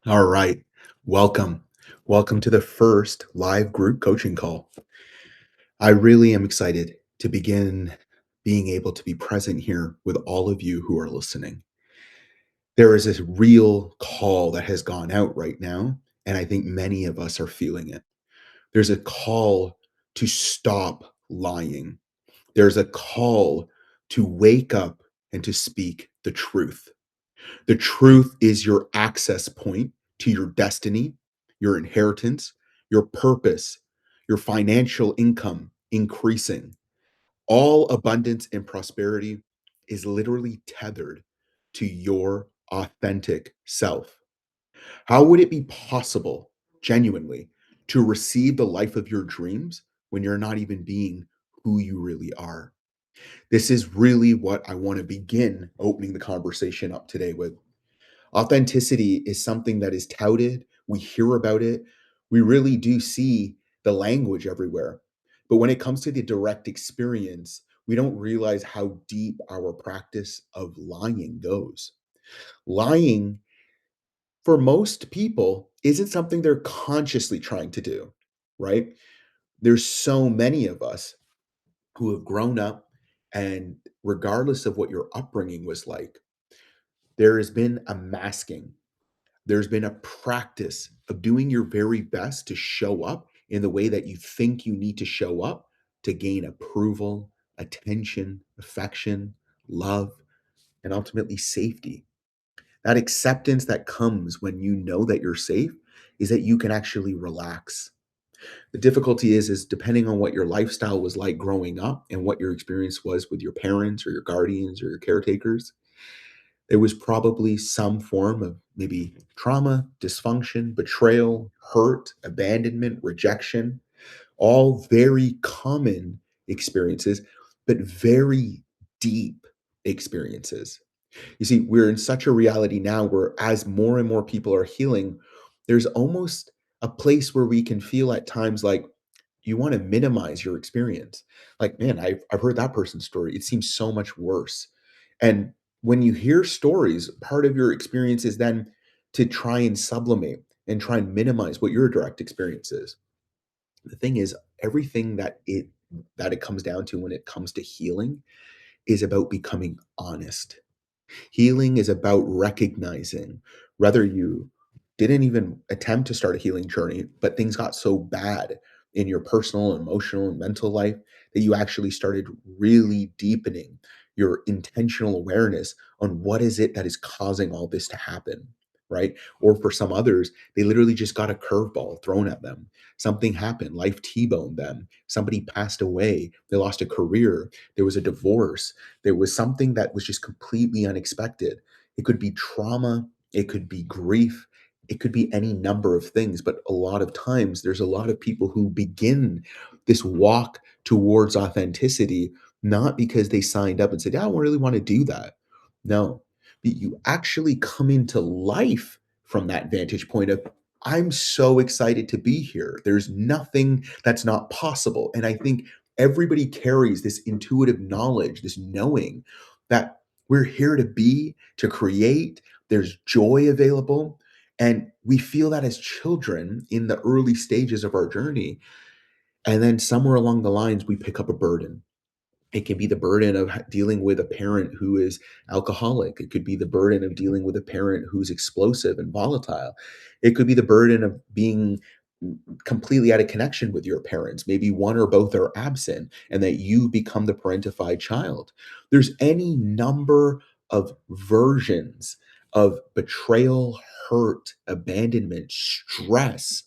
All right. Welcome. Welcome to the first live group coaching call. I really am excited to begin being able to be present here with all of you who are listening. There is this real call that has gone out right now, and I think many of us are feeling it. There's a call to stop lying. There's a call to wake up and to speak the truth. The truth is your access point to your destiny, your inheritance, your purpose, your financial income increasing. All abundance and prosperity is literally tethered to your authentic self. How would it be possible, genuinely, to receive the life of your dreams when you're not even being who you really are? This is really what I want to begin opening the conversation up today with. Authenticity is something that is touted. We hear about it. We really do see the language everywhere. But when it comes to the direct experience, we don't realize how deep our practice of lying goes. Lying, for most people, isn't something they're consciously trying to do, right? There's so many of us who have grown up, and regardless of what your upbringing was like, there has been a masking. There's been a practice of doing your very best to show up in the way that you think you need to show up to gain approval, attention, affection, love, and ultimately safety. That acceptance that comes when you know that you're safe is that you can actually relax. The difficulty is depending on what your lifestyle was like growing up and what your experience was with your parents or your guardians or your caretakers, there was probably some form of maybe trauma, dysfunction, betrayal, hurt, abandonment, rejection, all very common experiences, but very deep experiences. You see, we're in such a reality now where as more and more people are healing, there's almost a place where we can feel at times like you want to minimize your experience. Like, man, I've heard that person's story. It seems so much worse. And when you hear stories, part of your experience is then to try and sublimate and try and minimize what your direct experience is. The thing is, everything that it comes down to when it comes to healing is about becoming honest. Healing is about recognizing whether you didn't even attempt to start a healing journey, but things got so bad in your personal, emotional, and mental life that you actually started really deepening your intentional awareness on what is it that is causing all this to happen, right? Or for some others, they literally just got a curveball thrown at them. Something happened, life T-boned them, somebody passed away, they lost a career, there was a divorce, there was something that was just completely unexpected. It could be trauma, it could be grief, it could be any number of things. But a lot of times, there's a lot of people who begin this walk towards authenticity, not because they signed up and said, "Yeah, I don't really want to do that." No, you actually come into life from that vantage point of, I'm so excited to be here. There's nothing that's not possible. And I think everybody carries this intuitive knowledge, this knowing that we're here to be, to create, there's joy available. And we feel that as children in the early stages of our journey. And then somewhere along the lines, we pick up a burden. It can be the burden of dealing with a parent who is alcoholic. It could be the burden of dealing with a parent who's explosive and volatile. It could be the burden of being completely out of connection with your parents. Maybe one or both are absent and that you become the parentified child. There's any number of versions of betrayal, hurt, abandonment, stress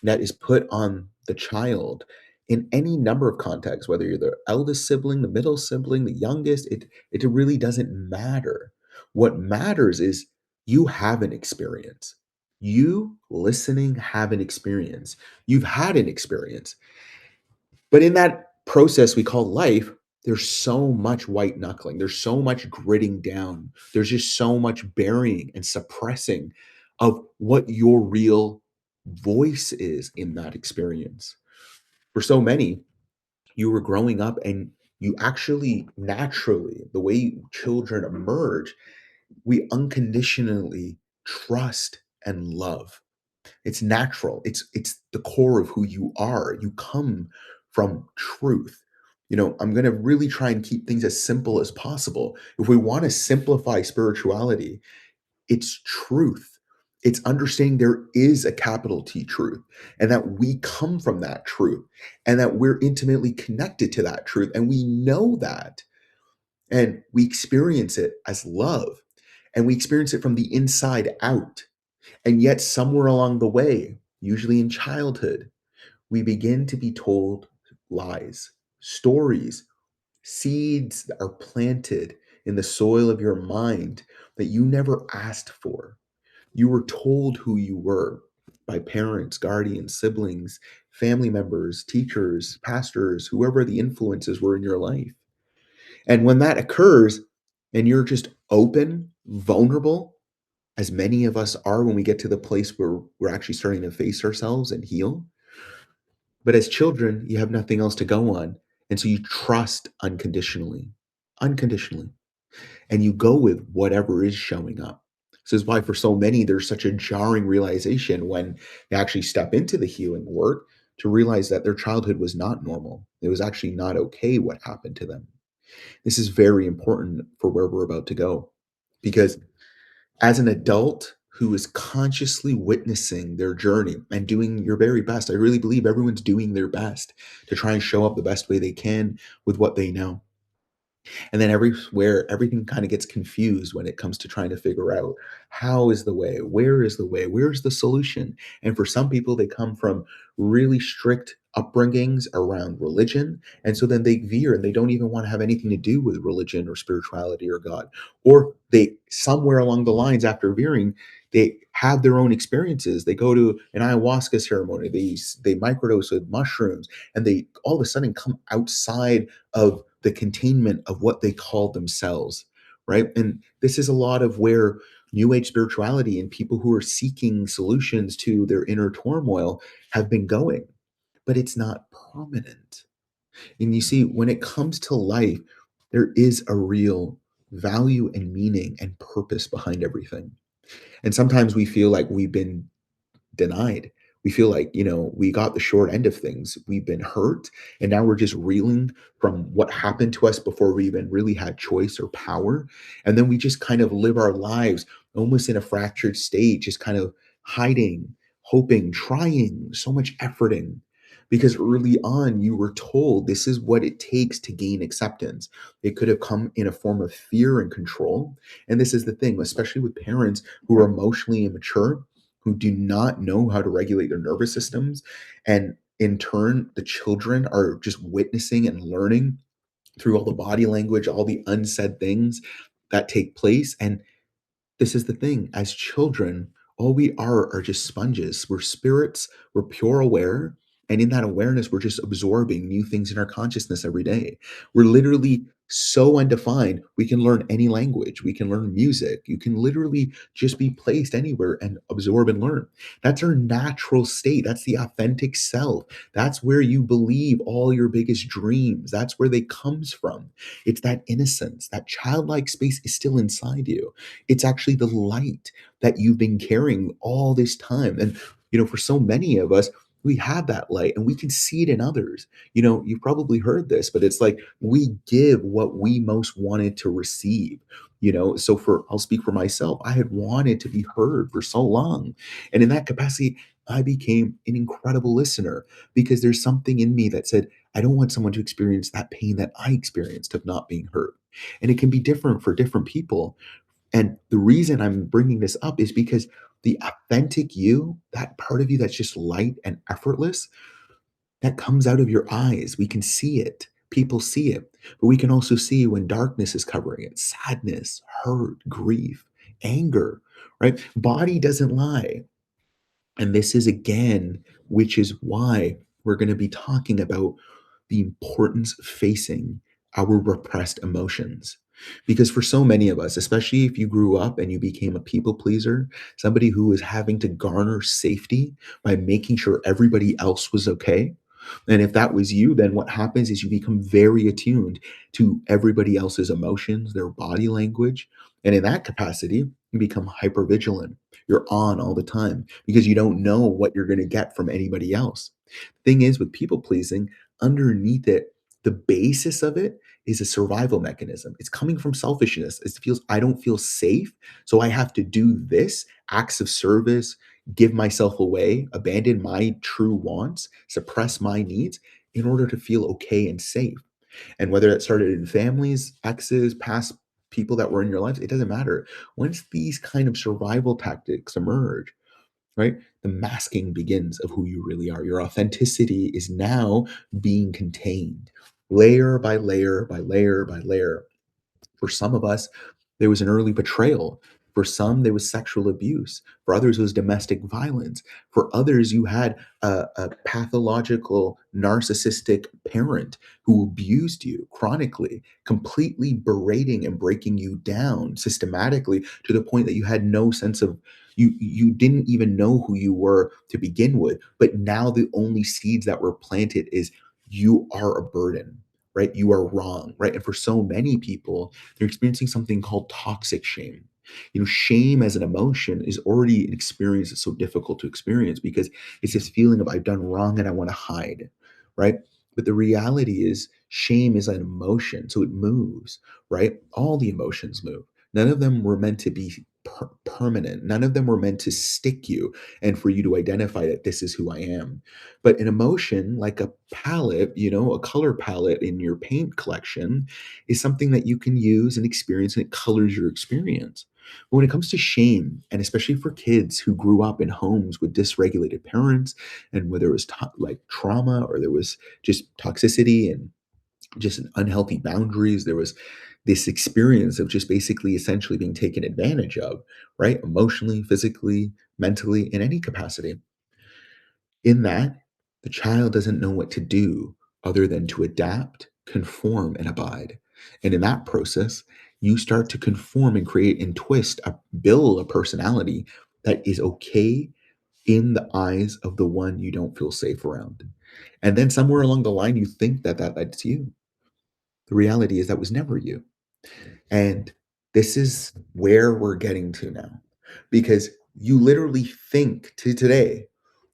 that is put on the child in any number of contexts, whether you're the eldest sibling, the middle sibling, the youngest, it really doesn't matter. What matters is you have an experience. You listening have an experience. You've had an experience. But in that process we call life, there's so much white knuckling. There's so much gritting down. There's just so much burying and suppressing of what your real voice is in that experience. For so many, you were growing up and you actually naturally, the way children emerge, we unconditionally trust and love. It's natural. It's the core of who you are. You come from truth. I'm going to really try and keep things as simple as possible. If we want to simplify spirituality, it's truth. It's understanding there is a capital T truth and that we come from that truth and that we're intimately connected to that truth. And we know that and we experience it as love and we experience it from the inside out. And yet, somewhere along the way, usually in childhood, we begin to be told lies, stories, seeds that are planted in the soil of your mind that you never asked for. You were told who you were by parents, guardians, siblings, family members, teachers, pastors, whoever the influences were in your life. And when that occurs and you're just open, vulnerable, as many of us are when we get to the place where we're actually starting to face ourselves and heal. But as children, you have nothing else to go on. And so you trust unconditionally, unconditionally, and you go with whatever is showing up. This is why for so many, there's such a jarring realization when they actually step into the healing work to realize that their childhood was not normal. It was actually not okay what happened to them. This is very important for where we're about to go because as an adult who is consciously witnessing their journey and doing your very best, I really believe everyone's doing their best to try and show up the best way they can with what they know. And then everywhere, everything kind of gets confused when it comes to trying to figure out how is the way, where's the solution. And for some people, they come from really strict upbringings around religion. And so then they veer and they don't even want to have anything to do with religion or spirituality or God. Or they, somewhere along the lines after veering, they have their own experiences. They go to an ayahuasca ceremony, they microdose with mushrooms, and they all of a sudden come outside of the containment of what they call themselves, right? And this is a lot of where New Age spirituality and people who are seeking solutions to their inner turmoil have been going, but it's not permanent. And you see, when it comes to life, there is a real value and meaning and purpose behind everything. And sometimes we feel like we've been denied. We feel like, we got the short end of things. We've been hurt, and now we're just reeling from what happened to us before we even really had choice or power. And then we just kind of live our lives almost in a fractured state, just kind of hiding, hoping, trying, so much efforting. Because early on, you were told this is what it takes to gain acceptance. It could have come in a form of fear and control. And this is the thing, especially with parents who are emotionally immature, who do not know how to regulate their nervous systems. And in turn, the children are just witnessing and learning through all the body language, all the unsaid things that take place. And this is the thing, as children, all we are just sponges. We're spirits, we're pure aware. And in that awareness, we're just absorbing new things in our consciousness every day. We're literally so undefined, we can learn any language, we can learn music. You can literally just be placed anywhere and absorb and learn. That's our natural state. That's the authentic self. That's where you believe all your biggest dreams. That's where they comes from. It's that innocence, that childlike space is still inside you. It's actually the light that you've been carrying all this time. And, for so many of us, we have that light and we can see it in others. You've probably heard this, but it's like we give what we most wanted to receive. So I'll speak for myself. I had wanted to be heard for so long. And in that capacity, I became an incredible listener because there's something in me that said, I don't want someone to experience that pain that I experienced of not being heard. And it can be different for different people. And the reason I'm bringing this up is because the authentic you, that part of you that's just light and effortless, that comes out of your eyes. We can see it. People see it. But we can also see when darkness is covering it, sadness, hurt, grief, anger, right? Body doesn't lie. And this is again, which is why we're going to be talking about the importance of facing our repressed emotions. Because for so many of us, especially if you grew up and you became a people pleaser, somebody who was having to garner safety by making sure everybody else was okay. And if that was you, then what happens is you become very attuned to everybody else's emotions, their body language. And in that capacity, You become hyper vigilant. You're on all the time because you don't know what you're going to get from anybody else. Thing is, with people pleasing, underneath it, the basis of it is a survival mechanism. It's coming from selfishness. It feels, I don't feel safe, so I have to do this acts of service, give myself away, abandon my true wants, suppress my needs in order to feel okay and safe. And whether that started in families, exes, past people that were in your life, it doesn't matter. Once these kind of survival tactics emerge, right, the masking begins of who you really are. Your authenticity is now being contained layer by layer by layer by layer. For some of us, there was an early betrayal. For some, there was sexual abuse. For others, it was domestic violence. For others, you had a pathological, narcissistic parent who abused you chronically, completely berating and breaking you down systematically to the point that you had no sense of you didn't even know who you were to begin with. But now the only seeds that were planted is you are a burden, right? You are wrong, right? And for so many people, they're experiencing something called toxic shame. Shame as an emotion is already an experience that's so difficult to experience because it's this feeling of I've done wrong and I want to hide, right? But the reality is shame is an emotion, so it moves, right? All the emotions move. None of them were meant to be permanent. None of them were meant to stick you and for you to identify that this is who I am. But an emotion, like a palette, a color palette in your paint collection, is something that you can use and experience, and it colors your experience. But when it comes to shame, and especially for kids who grew up in homes with dysregulated parents, and whether it was like trauma or there was just toxicity and just unhealthy boundaries, there was this experience of just basically essentially being taken advantage of, right? Emotionally, physically, mentally, in any capacity. In that, the child doesn't know what to do other than to adapt, conform, and abide. And in that process, you start to conform and create and build a personality that is okay in the eyes of the one you don't feel safe around. And then somewhere along the line, you think that's you. The reality is that was never you. And this is where we're getting to now because you literally think to today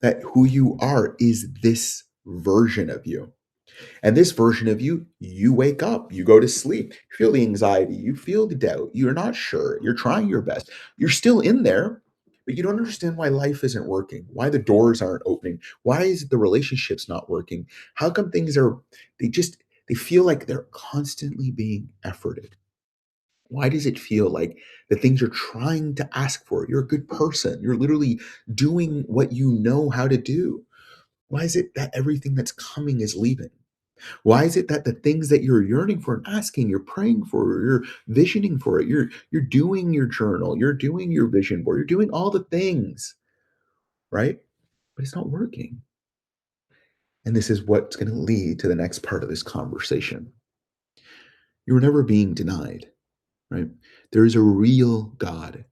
that who you are is this version of you. And this version of you, you wake up, you go to sleep, you feel the anxiety, you feel the doubt, you're not sure, you're trying your best, you're still in there, but you don't understand why life isn't working, why the doors aren't opening, why is the relationships not working, how come things are, they just, they feel like they're constantly being efforted. Why does it feel like the things you're trying to ask for, you're a good person, you're literally doing what you know how to do? Why is it that everything that's coming is leaving? Why is it that the things that you're yearning for and asking, you're praying for, you're visioning for it, you're doing your journal, you're doing your vision board, you're doing all the things, right? But it's not working. And this is what's going to lead to the next part of this conversation. You're never being denied, right? There is a real God.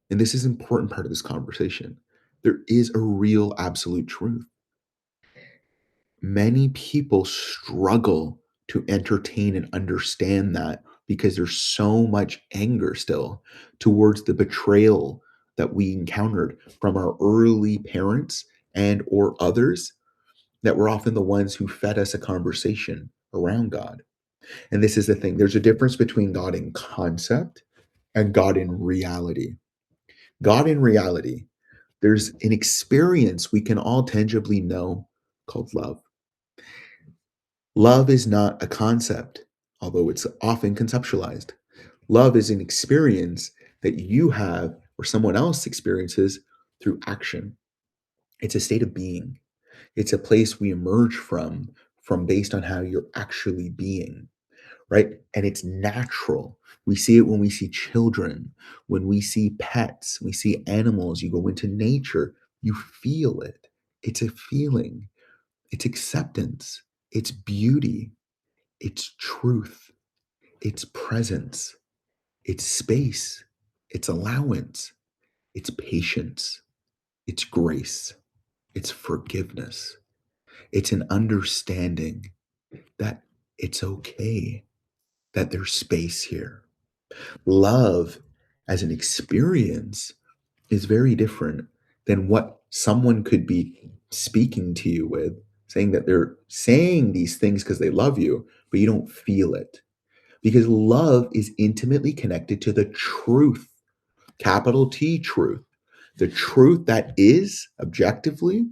And this is an important part of this conversation. There is a real absolute truth. Many people struggle to entertain and understand that because there's so much anger still towards the betrayal that we encountered from our early parents and or others that were often the ones who fed us a conversation around God. And this is the thing. There's a difference between God in concept and God in reality. God in reality, there's an experience we can all tangibly know called love. Love is not a concept, although it's often conceptualized. Love is an experience that you have or someone else experiences through action. It's a state of being. It's a place we emerge from based on how you're actually being, right? And it's natural. We see it when we see children, when we see pets, we see animals, you go into nature, you feel it. It's a feeling, it's acceptance, it's beauty, it's truth, it's presence, it's space, it's allowance, it's patience, it's grace, it's forgiveness, it's an understanding that it's okay, that there's space here. Love as an experience is very different than what someone could be speaking to you with, saying that they're saying these things because they love you, but you don't feel it. Because love is intimately connected to the truth, capital T truth, the truth that is objectively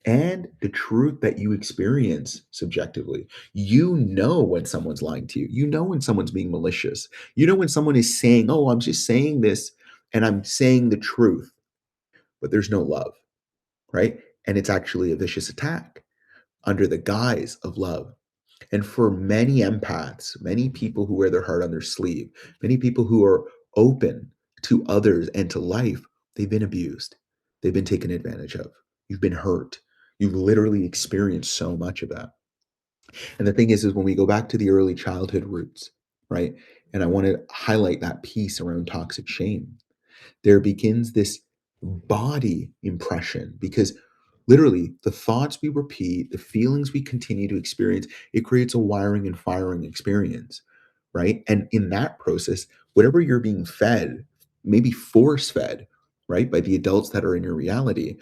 and the truth that you experience subjectively. You know when someone's lying to you. You know when someone's being malicious. You know when someone is saying, "Oh, I'm just saying this and I'm saying the truth," but there's no love, right? And it's actually a vicious attack under the guise of love. And for many empaths, many people who wear their heart on their sleeve, many people who are open to others and to life, they've been abused. They've been taken advantage of. You've been hurt. You've literally experienced so much of that. And the thing is when we go back to the early childhood roots, right? And I want to highlight that piece around toxic shame. There begins this body impression because literally the thoughts we repeat, the feelings we continue to experience, it creates a wiring and firing experience, right? And in that process, whatever you're being fed, maybe force fed, right, by the adults that are in your reality,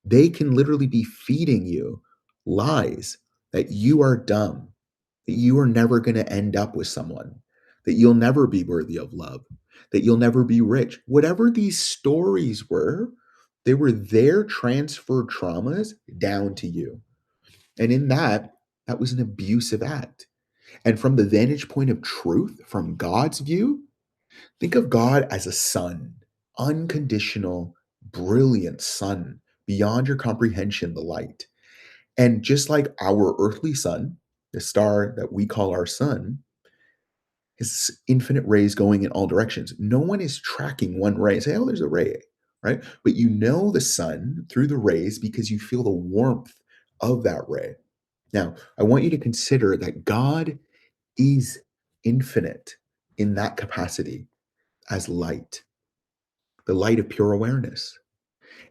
they can literally be feeding you lies that you are dumb, that you are never going to end up with someone, that you'll never be worthy of love, that you'll never be rich. Whatever these stories were, they were their transferred traumas down to you. And in that, that was an abusive act. And from the vantage point of truth, from God's view, think of God as a sun, unconditional, brilliant sun, beyond your comprehension, the light. And just like our earthly sun, the star that we call our sun, is infinite rays going in all directions. No one is tracking one ray and say, oh, there's a ray, right? But you know the sun through the rays because you feel the warmth of that ray. Now, I want you to consider that God is infinite in that capacity as light, the light of pure awareness.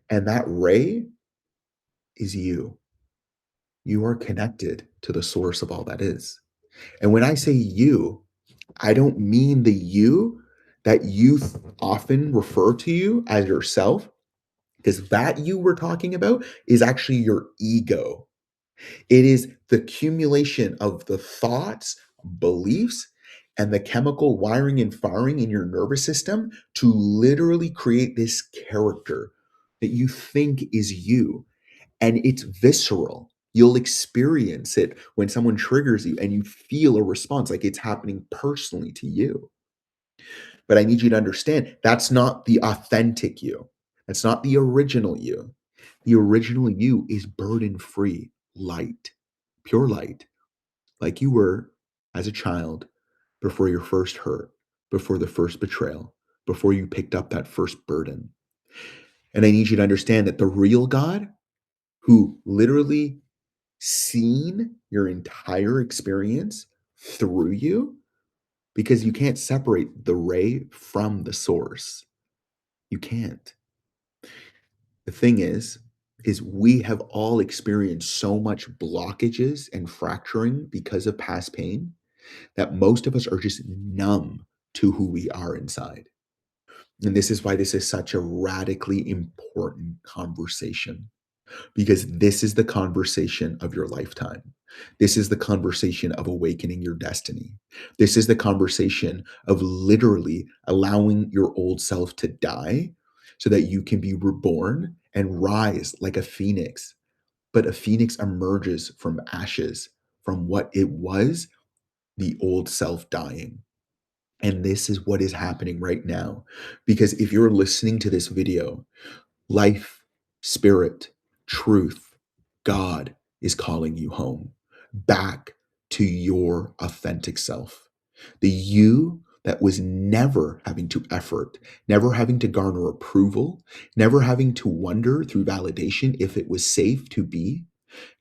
And that ray is you. You are connected to the source of all that is. And when I say you, I don't mean the you that you often refer to you as yourself, because that you we're talking about is actually your ego. It is the accumulation of the thoughts, beliefs, and the chemical wiring and firing in your nervous system to literally create this character that you think is you. And it's visceral. You'll experience it when someone triggers you and you feel a response like it's happening personally to you. But I need you to understand that's not the authentic you. That's not the original you. The original you is burden free, light, pure light, like you were as a child before your first hurt, before the first betrayal, before you picked up that first burden. And I need you to understand that the real God, who literally seen your entire experience through you, because you can't separate the ray from the source. You can't. The thing is we have all experienced so much blockages and fracturing because of past pain that most of us are just numb to who we are inside. And this is why this is such a radically important conversation, because this is the conversation of your lifetime. This is the conversation of awakening your destiny. This is the conversation of literally allowing your old self to die so that you can be reborn and rise like a phoenix. But a phoenix emerges from ashes, from what it was, the old self dying. And this is what is happening right now. Because if you're listening to this video, life, spirit, truth, God is calling you home, back to your authentic self. The you that was never having to effort, never having to garner approval, never having to wonder through validation if it was safe to be,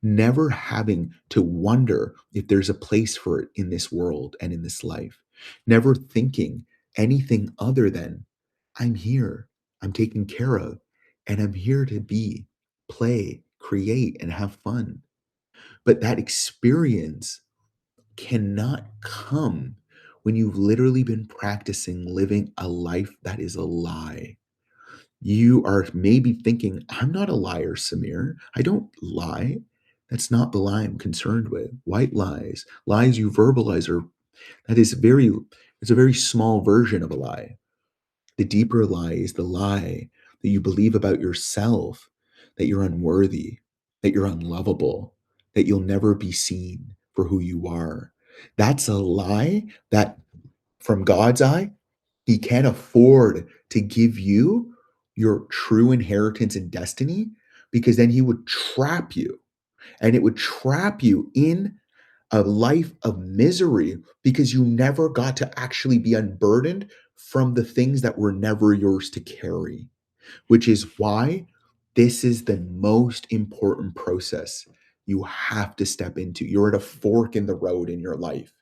never having to wonder if there's a place for it in this world and in this life, never thinking anything other than, I'm here, I'm taken care of, and I'm here to be, play, create, and have fun. But that experience cannot come when you've literally been practicing living a life that is a lie. You are maybe thinking, I'm not a liar, Samir. I don't lie. That's not the lie I'm concerned with. White lies, lies you verbalize, are that is very, it's a very small version of a lie. The deeper lie is the lie that you believe about yourself, that you're unworthy, that you're unlovable, that you'll never be seen for who you are. That's a lie that, from God's eye, He can't afford to give you your true inheritance and destiny, because then He would trap you, and it would trap you in a life of misery because you never got to actually be unburdened from the things that were never yours to carry, which is why this is the most important process you have to step into. You're at a fork in the road in your life.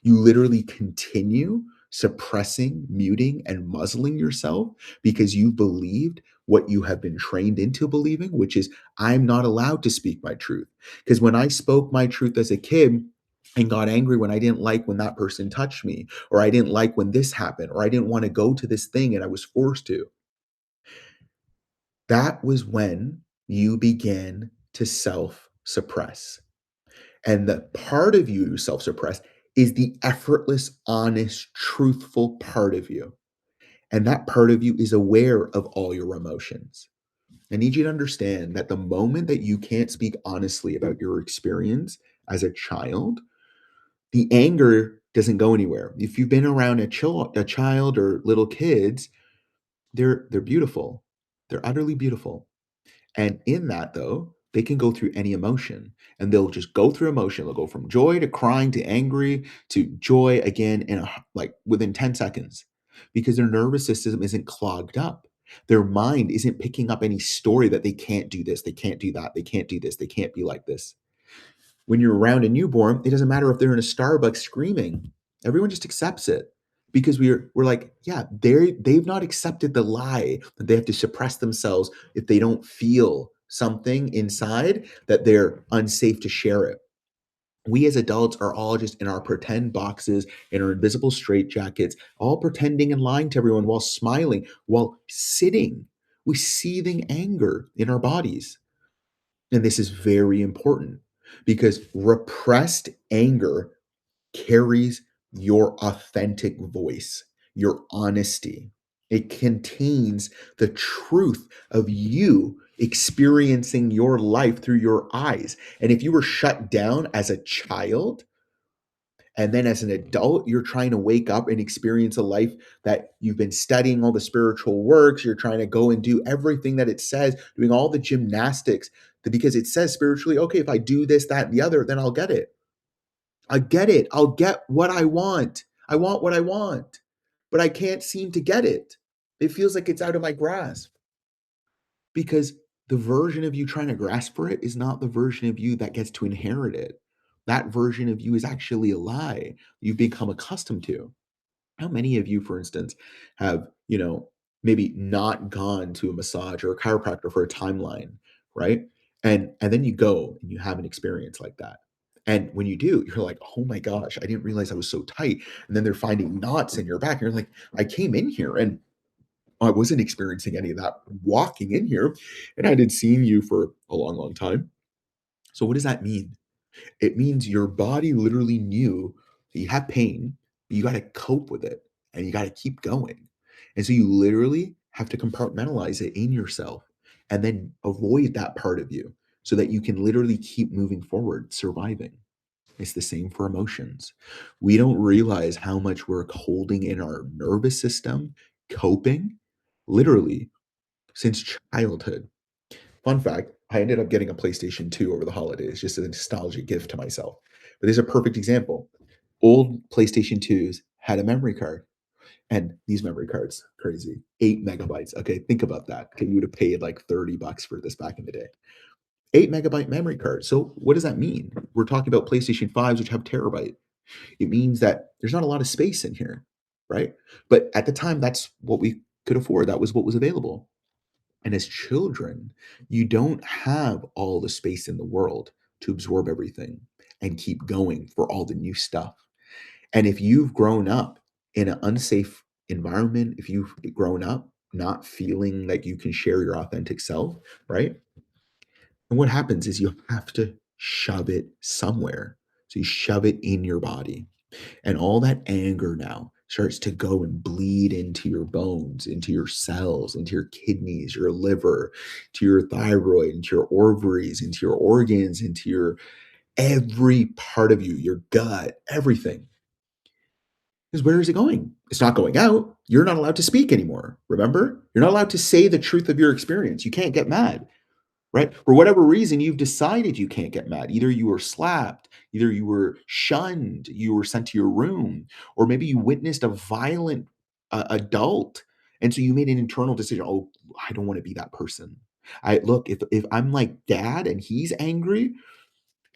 You literally continue suppressing, muting, and muzzling yourself because you believed what you have been trained into believing, which is, I'm not allowed to speak my truth. Because when I spoke my truth as a kid, and got angry when I didn't like when that person touched me, or I didn't like when this happened, or I didn't want to go to this thing and I was forced to. That was when you began to self suppress. And the part of you you self suppress is the effortless, honest, truthful part of you. And that part of you is aware of all your emotions. I need you to understand that the moment that you can't speak honestly about your experience as a child, the anger doesn't go anywhere. If you've been around a child or little kids, they're beautiful. They're utterly beautiful. And in that, though, they can go through any emotion, and they'll just go through emotion. They'll go from joy to crying to angry to joy again in like within 10 seconds, because their nervous system isn't clogged up. Their mind isn't picking up any story that they can't do this, they can't do that, they can't do this, they can't be like this. When you're around a newborn, it doesn't matter if they're in a Starbucks screaming. Everyone just accepts it because we're like, yeah, they've not accepted the lie that they have to suppress themselves if they don't feel something inside, that they're unsafe to share it. We as adults are all just in our pretend boxes, in our invisible straitjackets, all pretending and lying to everyone while smiling, while sitting with seething anger in our bodies. And this is very important because repressed anger carries your authentic voice, your honesty. It contains the truth of you experiencing your life through your eyes. And if you were shut down as a child, and then as an adult, you're trying to wake up and experience a life that you've been studying all the spiritual works. You're trying to go and do everything that it says, doing all the gymnastics, because it says spiritually, okay, if I do this, that, and the other, then I'll get it. I get it. I'll get what I want. I want what I want, but I can't seem to get it. It feels like it's out of my grasp because the version of you trying to grasp for it is not the version of you that gets to inherit it. That version of you is actually a lie you've become accustomed to. How many of you, for instance, have, maybe not gone to a massage or a chiropractor for a timeline, right? And then you go and you have an experience like that. And when you do, you're like, oh my gosh, I didn't realize I was so tight. And then they're finding knots in your back. And you're like, I came in here and I wasn't experiencing any of that walking in here. And I had seen you for a long, long time. So what does that mean? It means your body literally knew that you have pain, but you got to cope with it and you got to keep going. And so you literally have to compartmentalize it in yourself and then avoid that part of you so that you can literally keep moving forward, surviving. It's the same for emotions. We don't realize how much we're holding in our nervous system, coping, literally since childhood. Fun fact, I ended up getting a PlayStation 2 over the holidays, just a nostalgia gift to myself. But there's a perfect example. Old PlayStation 2s had a memory card, and these memory cards, crazy, 8 megabytes. Okay, think about that. Okay, you would have paid like $30 for this back in the day. 8 megabyte memory card. So what does that mean? We're talking about PlayStation 5s, which have terabyte. It means that there's not a lot of space in here, right? But at the time, that's what we could afford. That was what was available. And as children, you don't have all the space in the world to absorb everything and keep going for all the new stuff. And if you've grown up in an unsafe environment, if you've grown up not feeling like you can share your authentic self, right? And what happens is you have to shove it somewhere. So you shove it in your body. And all that anger now starts to go and bleed into your bones, into your cells, into your kidneys, your liver, to your thyroid, into your ovaries, into your organs, into your every part of you, your gut, everything. Because where is it going? It's not going out. You're not allowed to speak anymore. Remember? You're not allowed to say the truth of your experience. You can't get mad, right? For whatever reason, you've decided you can't get mad. Either you were slapped, either you were shunned, you were sent to your room, or maybe you witnessed a violent adult. And so you made an internal decision. Oh, I don't want to be that person. I look, if I'm like dad and he's angry,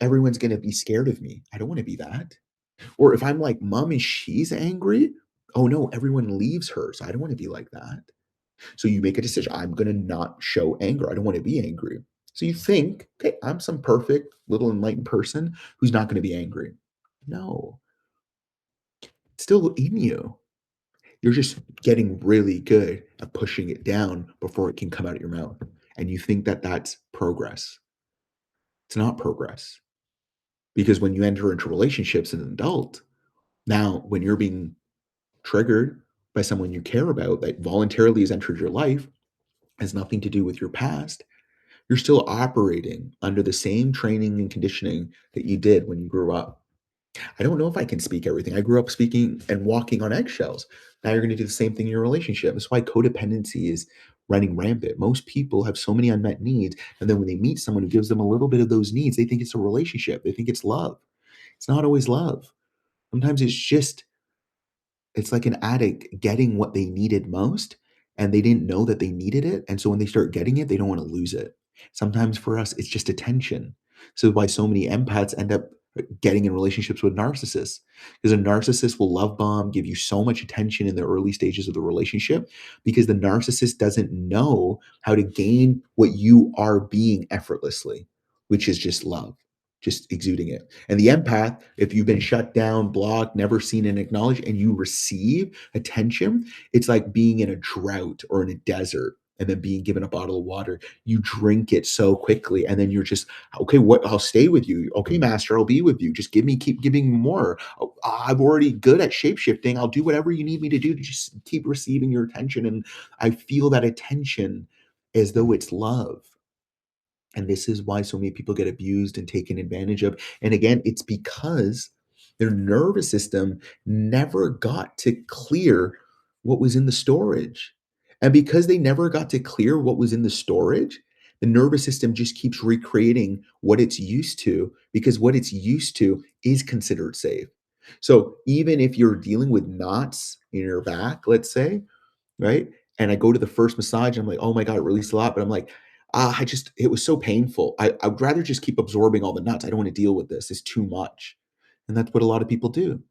everyone's going to be scared of me. I don't want to be that. Or if I'm like mom and she's angry, oh no, everyone leaves her. So I don't want to be like that. So you make a decision. I'm going to not show anger. I don't want to be angry. So you think, okay, I'm some perfect little enlightened person who's not going to be angry. No, it's still in you. You're just getting really good at pushing it down before it can come out of your mouth. And you think that that's progress. It's not progress. Because when you enter into relationships as an adult, now when you're being triggered by someone you care about that voluntarily has entered your life, has nothing to do with your past, you're still operating under the same training and conditioning that you did when you grew up. I don't know if I can speak everything. I grew up speaking and walking on eggshells. Now you're going to do the same thing in your relationship. That's why codependency is running rampant. Most people have so many unmet needs. And then when they meet someone who gives them a little bit of those needs, they think it's a relationship. They think it's love. It's not always love. Sometimes it's like an addict getting what they needed most, and they didn't know that they needed it, and so when they start getting it, they don't wanna lose it. Sometimes for us, it's just attention. So why so many empaths end up, getting in relationships with narcissists, because a narcissist will love bomb, give you so much attention in the early stages of the relationship, because the narcissist doesn't know how to gain what you are being effortlessly, which is just love, just exuding it. And the empath, if you've been shut down, blocked, never seen and acknowledged, and you receive attention, it's like being in a drought or in a desert and then being given a bottle of water. You drink it so quickly, and then you're just, okay, what? I'll stay with you. Okay, master, I'll be with you. Just keep giving more. Oh, I'm already good at shape shifting. I'll do whatever you need me to do to just keep receiving your attention. And I feel that attention as though it's love. And this is why so many people get abused and taken advantage of. And again, it's because their nervous system never got to clear what was in the storage. And because they never got to clear what was in the storage, the nervous system just keeps recreating what it's used to because what it's used to is considered safe. So even if you're dealing with knots in your back, let's say, right? And I go to the first massage, and I'm like, "Oh my god, it released a lot," but I'm like, I just it was so painful. I would rather just keep absorbing all the nuts. I don't wanna deal with this. It's too much." And that's what a lot of people do.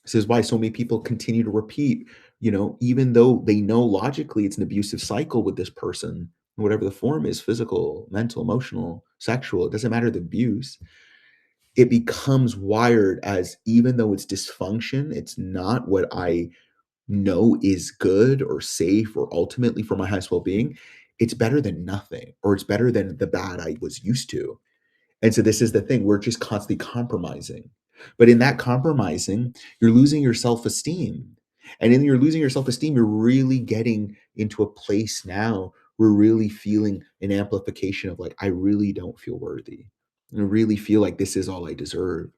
This is why so many people continue to repeat, even though they know logically it's an abusive cycle with this person, whatever the form is, physical, mental, emotional, sexual, it doesn't matter the abuse. It becomes wired as even though it's dysfunction, it's not what I know is good or safe or ultimately for my highest well-being, it's better than nothing, or it's better than the bad I was used to. And so this is the thing, we're just constantly compromising. But in that compromising, you're losing your self-esteem. And in you're losing your self-esteem, you're really getting into a place now where really feeling an amplification of like, I really don't feel worthy. I really feel like this is all I deserve.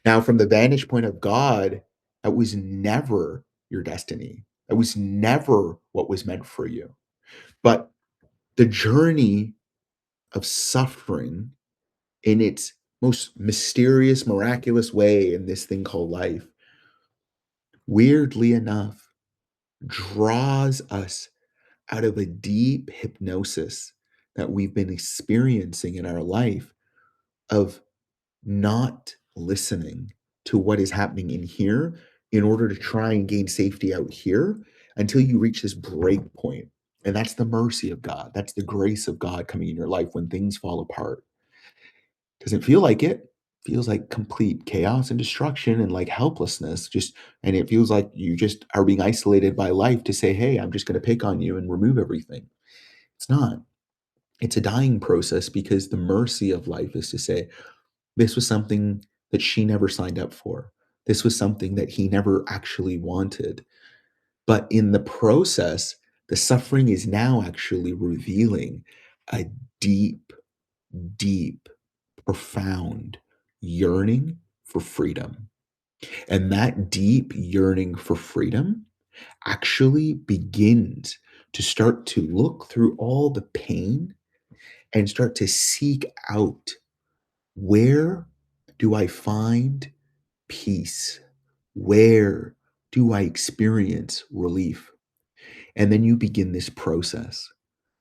Now, from the vantage point of God, that was never your destiny. That was never what was meant for you. But the journey of suffering in its most mysterious, miraculous way in this thing called life, weirdly enough, draws us out of a deep hypnosis that we've been experiencing in our life of not listening to what is happening in here in order to try and gain safety out here until you reach this break point. And that's the mercy of God. That's the grace of God coming in your life when things fall apart. Doesn't feel like it. feels like complete chaos and destruction and like helplessness. Just and it feels like you just are being isolated by life to say, "Hey, I'm just going to pick on you and remove everything." It's not. It's a dying process because the mercy of life is to say, this was something that she never signed up for. This was something that he never actually wanted. But in the process, the suffering is now actually revealing a deep, deep, profound yearning for freedom. And that deep yearning for freedom actually begins to start to look through all the pain and start to seek out, where do I find peace? Where do I experience relief? And then you begin this process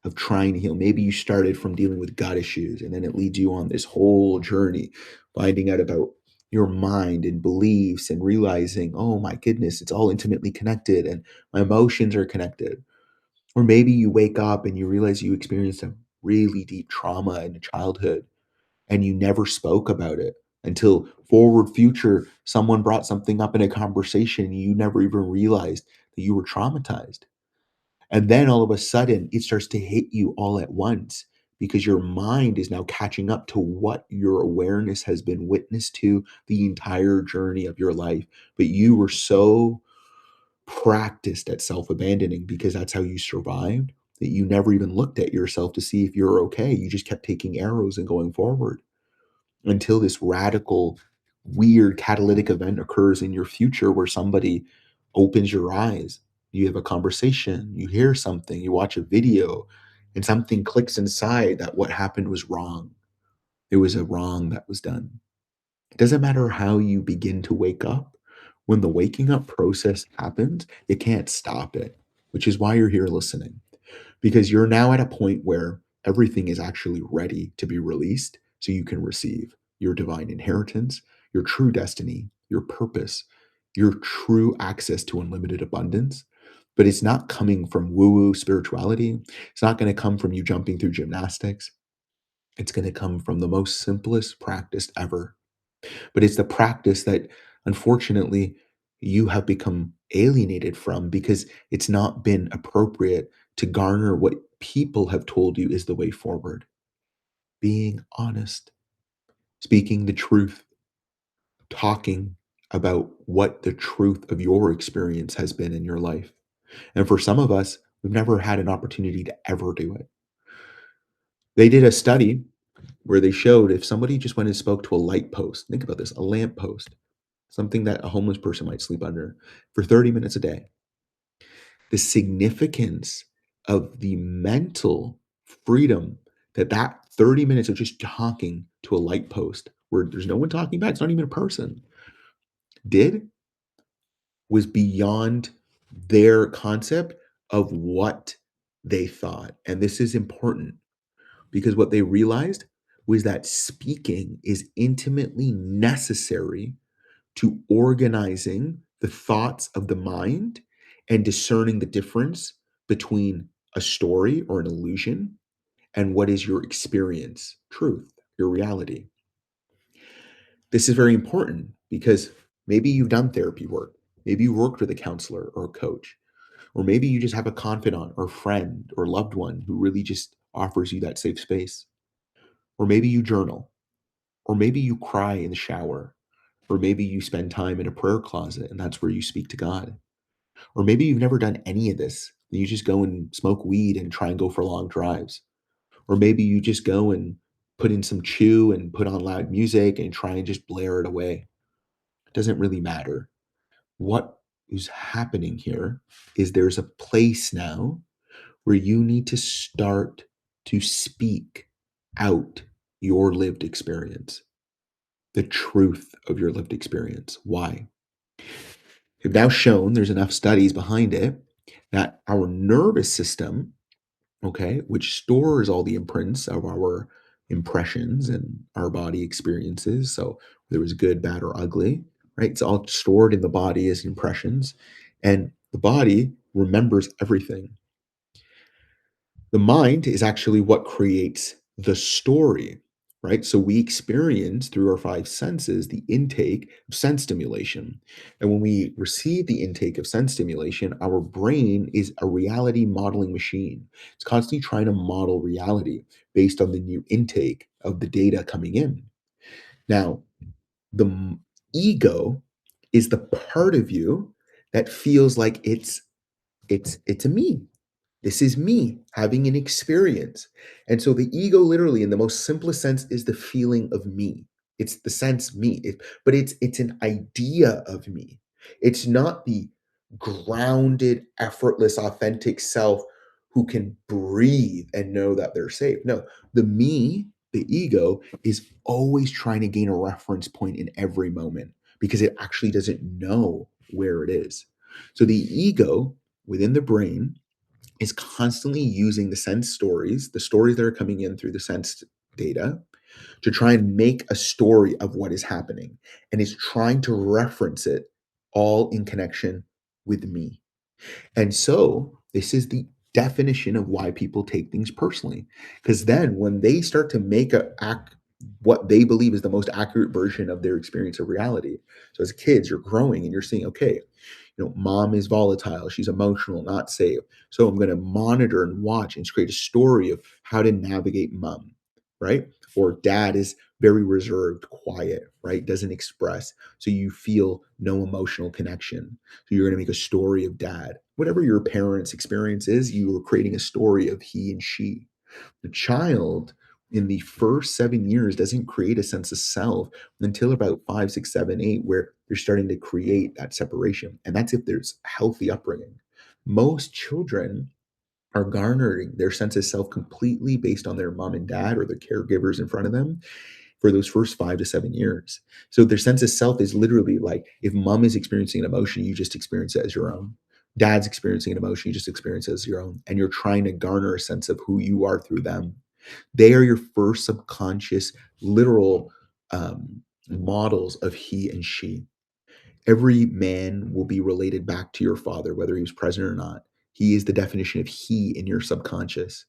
of trying to heal. Maybe you started from dealing with gut issues, and then it leads you on this whole journey, finding out about your mind and beliefs and realizing, oh my goodness, it's all intimately connected and my emotions are connected. Or maybe you wake up and you realize you experienced a really deep trauma in childhood and you never spoke about it until forward future someone brought something up in a conversation and you never even realized that you were traumatized. And then all of a sudden, it starts to hit you all at once because your mind is now catching up to what your awareness has been witness to the entire journey of your life. But you were so practiced at self abandoning because that's how you survived that you never even looked at yourself to see if you're okay. You just kept taking arrows and going forward until this radical, weird catalytic event occurs in your future where somebody opens your eyes. You have a conversation, you hear something, you watch a video, and something clicks inside that what happened was wrong. It was a wrong that was done. It doesn't matter how you begin to wake up. When the waking up process happens, you can't stop it, which is why you're here listening, because you're now at a point where everything is actually ready to be released so you can receive your divine inheritance, your true destiny, your purpose, your true access to unlimited abundance. But it's not coming from woo woo spirituality. It's not going to come from you jumping through gymnastics. It's going to come from the most simplest practice ever. But it's the practice that unfortunately you have become alienated from because it's not been appropriate to garner what people have told you is the way forward. Being honest, speaking the truth, talking about what the truth of your experience has been in your life. And for some of us, we've never had an opportunity to ever do it. They did a study where they showed if somebody just went and spoke to a light post, think about this, a lamp post, something that a homeless person might sleep under for 30 minutes a day, the significance of the mental freedom that that 30 minutes of just talking to a light post where there's no one talking back, it's not even a person, did was beyond their concept of what they thought. And this is important because what they realized was that speaking is intimately necessary to organizing the thoughts of the mind and discerning the difference between a story or an illusion and what is your experience, truth, your reality. This is very important because maybe you've done therapy work. Maybe you worked with a counselor or a coach, or maybe you just have a confidant or friend or loved one who really just offers you that safe space. Or maybe you journal, or maybe you cry in the shower, or maybe you spend time in a prayer closet and that's where you speak to God. Or maybe you've never done any of this. You just go and smoke weed and try and go for long drives. Or maybe you just go and put in some chew and put on loud music and try and just blare it away. It doesn't really matter. What is happening here is there's a place now where you need to start to speak out your lived experience, the truth of your lived experience. Why? They've now shown there's enough studies behind it that our nervous system, okay, which stores all the imprints of our impressions and our body experiences. So whether it was good, bad, or ugly, right? It's all stored in the body as impressions. And the body remembers everything. The mind is actually what creates the story, right? So we experience through our five senses the intake of sense stimulation. And when we receive the intake of sense stimulation, our brain is a reality modeling machine. It's constantly trying to model reality based on the new intake of the data coming in. Now, the ego is the part of you that feels like it's a me. This is me having an experience. And so the ego, literally, in the most simplest sense, is the feeling of me. It's the sense me, but it's an idea of me. It's not the grounded, effortless, authentic self who can breathe and know that they're safe. No, the me, the ego, is always trying to gain a reference point in every moment because it actually doesn't know where it is. So the ego within the brain is constantly using the sense stories, the stories that are coming in through the sense data, to try and make a story of what is happening. And is trying to reference it all in connection with me. And so this is the definition of why people take things personally. Because then when they start to make what they believe is the most accurate version of their experience of reality. So as kids, you're growing and you're seeing, okay, mom is volatile, she's emotional, not safe. So I'm going to monitor and watch and create a story of how to navigate mom, right? Or dad is very reserved, quiet, right? Doesn't express. So you feel no emotional connection. So you're going to make a story of dad. Whatever your parents' experience is, you are creating a story of he and she. The child in the first 7 years doesn't create a sense of self until about 5, 6, 7, 8, where they're starting to create that separation. And that's if there's healthy upbringing. Most children are garnering their sense of self completely based on their mom and dad or the caregivers in front of them for those first 5 to 7 years. So their sense of self is literally like if mom is experiencing an emotion, you just experience it as your own. Dad's experiencing an emotion, you just experience it as your own. And you're trying to garner a sense of who you are through them. They are your first subconscious, literal models of he and she. Every man will be related back to your father, whether he was present or not. He is the definition of he in your subconscious.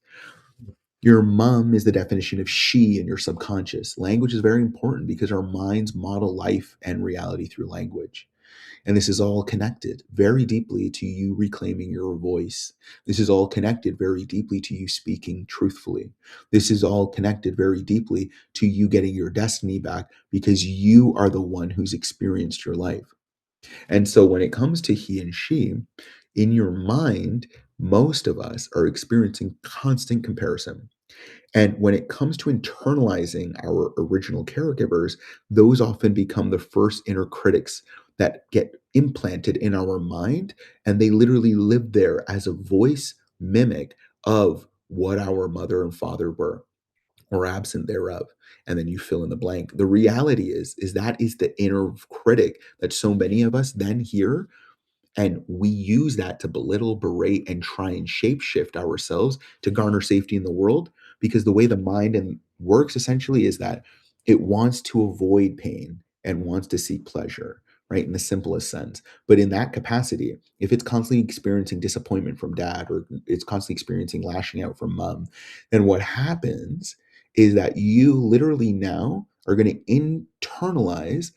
Your mom is the definition of she in your subconscious. Language is very important because our minds model life and reality through language. And this is all connected very deeply to you reclaiming your voice. This is all connected very deeply to you speaking truthfully. This is all connected very deeply to you getting your destiny back because you are the one who's experienced your life. And so when it comes to he and she, in your mind, most of us are experiencing constant comparison. And when it comes to internalizing our original caregivers, those often become the first inner critics that get implanted in our mind. And they literally live there as a voice mimic of what our mother and father were or absent thereof. And then you fill in the blank. The reality is that is the inner critic that so many of us then hear, and we use that to belittle, berate, and try and shapeshift ourselves to garner safety in the world. Because the way the mind and works essentially is that it wants to avoid pain and wants to seek pleasure, right? In the simplest sense. But in that capacity, if it's constantly experiencing disappointment from dad or it's constantly experiencing lashing out from mom, then what happens is that you literally now are going to internalize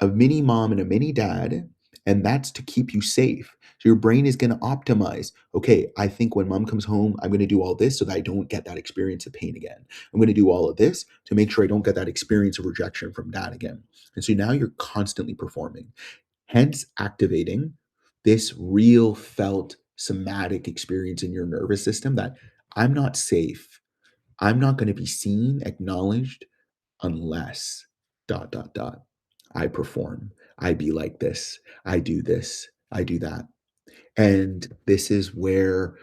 a mini mom and a mini dad, and that's to keep you safe. So your brain is going to optimize. Okay, I think when mom comes home, I'm going to do all this so that I don't get that experience of pain again. I'm going to do all of this to make sure I don't get that experience of rejection from dad again. And so now you're constantly performing, hence activating this real felt somatic experience in your nervous system that I'm not safe. I'm not going to be seen, acknowledged, unless dot dot dot I perform, I be like this, I do that. And this is where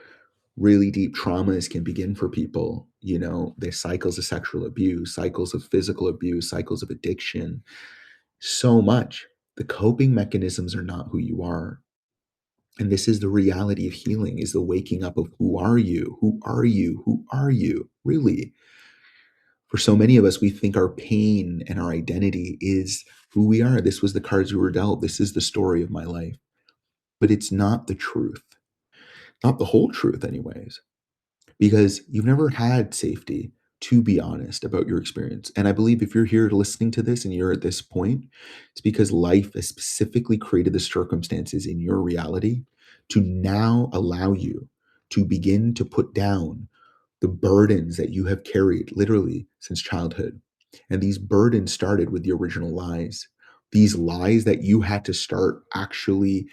really deep traumas can begin for people. There's cycles of sexual abuse, cycles of physical abuse, cycles of addiction, so much. The coping mechanisms are not who you are. And this is the reality of healing, is the waking up of who are you, who are you, who are you really. For so many of us, we think our pain and our identity is who we are. This was the cards we were dealt. This is the story of my life. But it's not the truth, not the whole truth, anyways, because you've never had safety. to be honest about your experience. And I believe if you're here listening to this and you're at this point, it's because life has specifically created the circumstances in your reality to now allow you to begin to put down the burdens that you have carried literally since childhood. And these burdens started with the original lies. These lies that you had to start actually